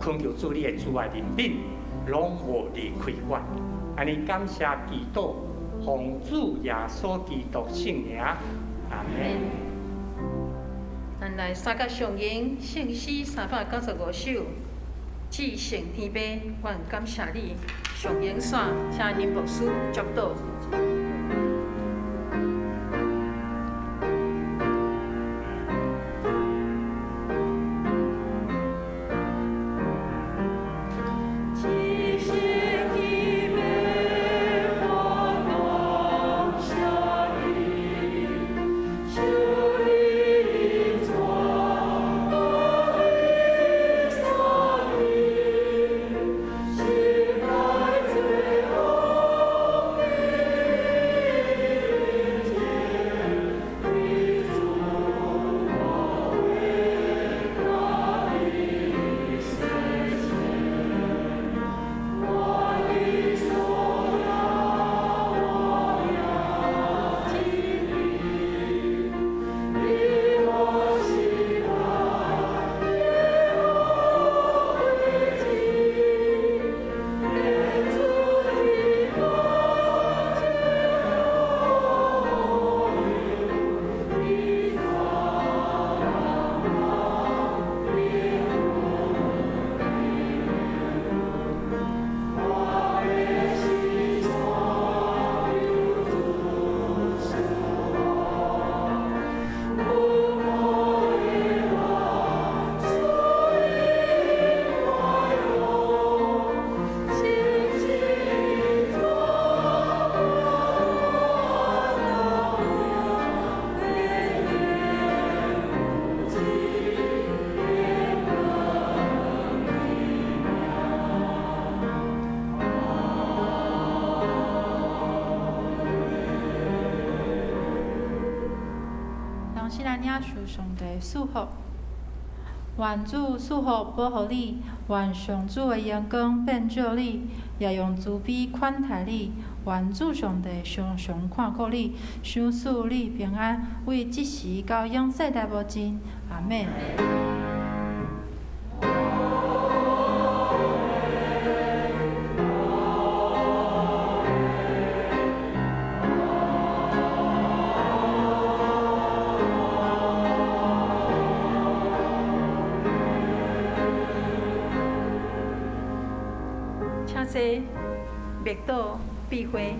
恳求主你的慈爱怜悯，拢无离开阮。安尼感谢祈祷，奉主耶稣基督圣名，阿门。咱来三甲上营圣诗395首，至圣天父，阮感谢你。上营线，请林牧师祝祷。领受上帝祝福。愿主赐福保护你，愿上主的阳光遍照你，也用慈悲款待你。愿主上帝常常看顾你，赏赐你平安，为即时到永世代无尽。阿免。请坐，默祷闭会。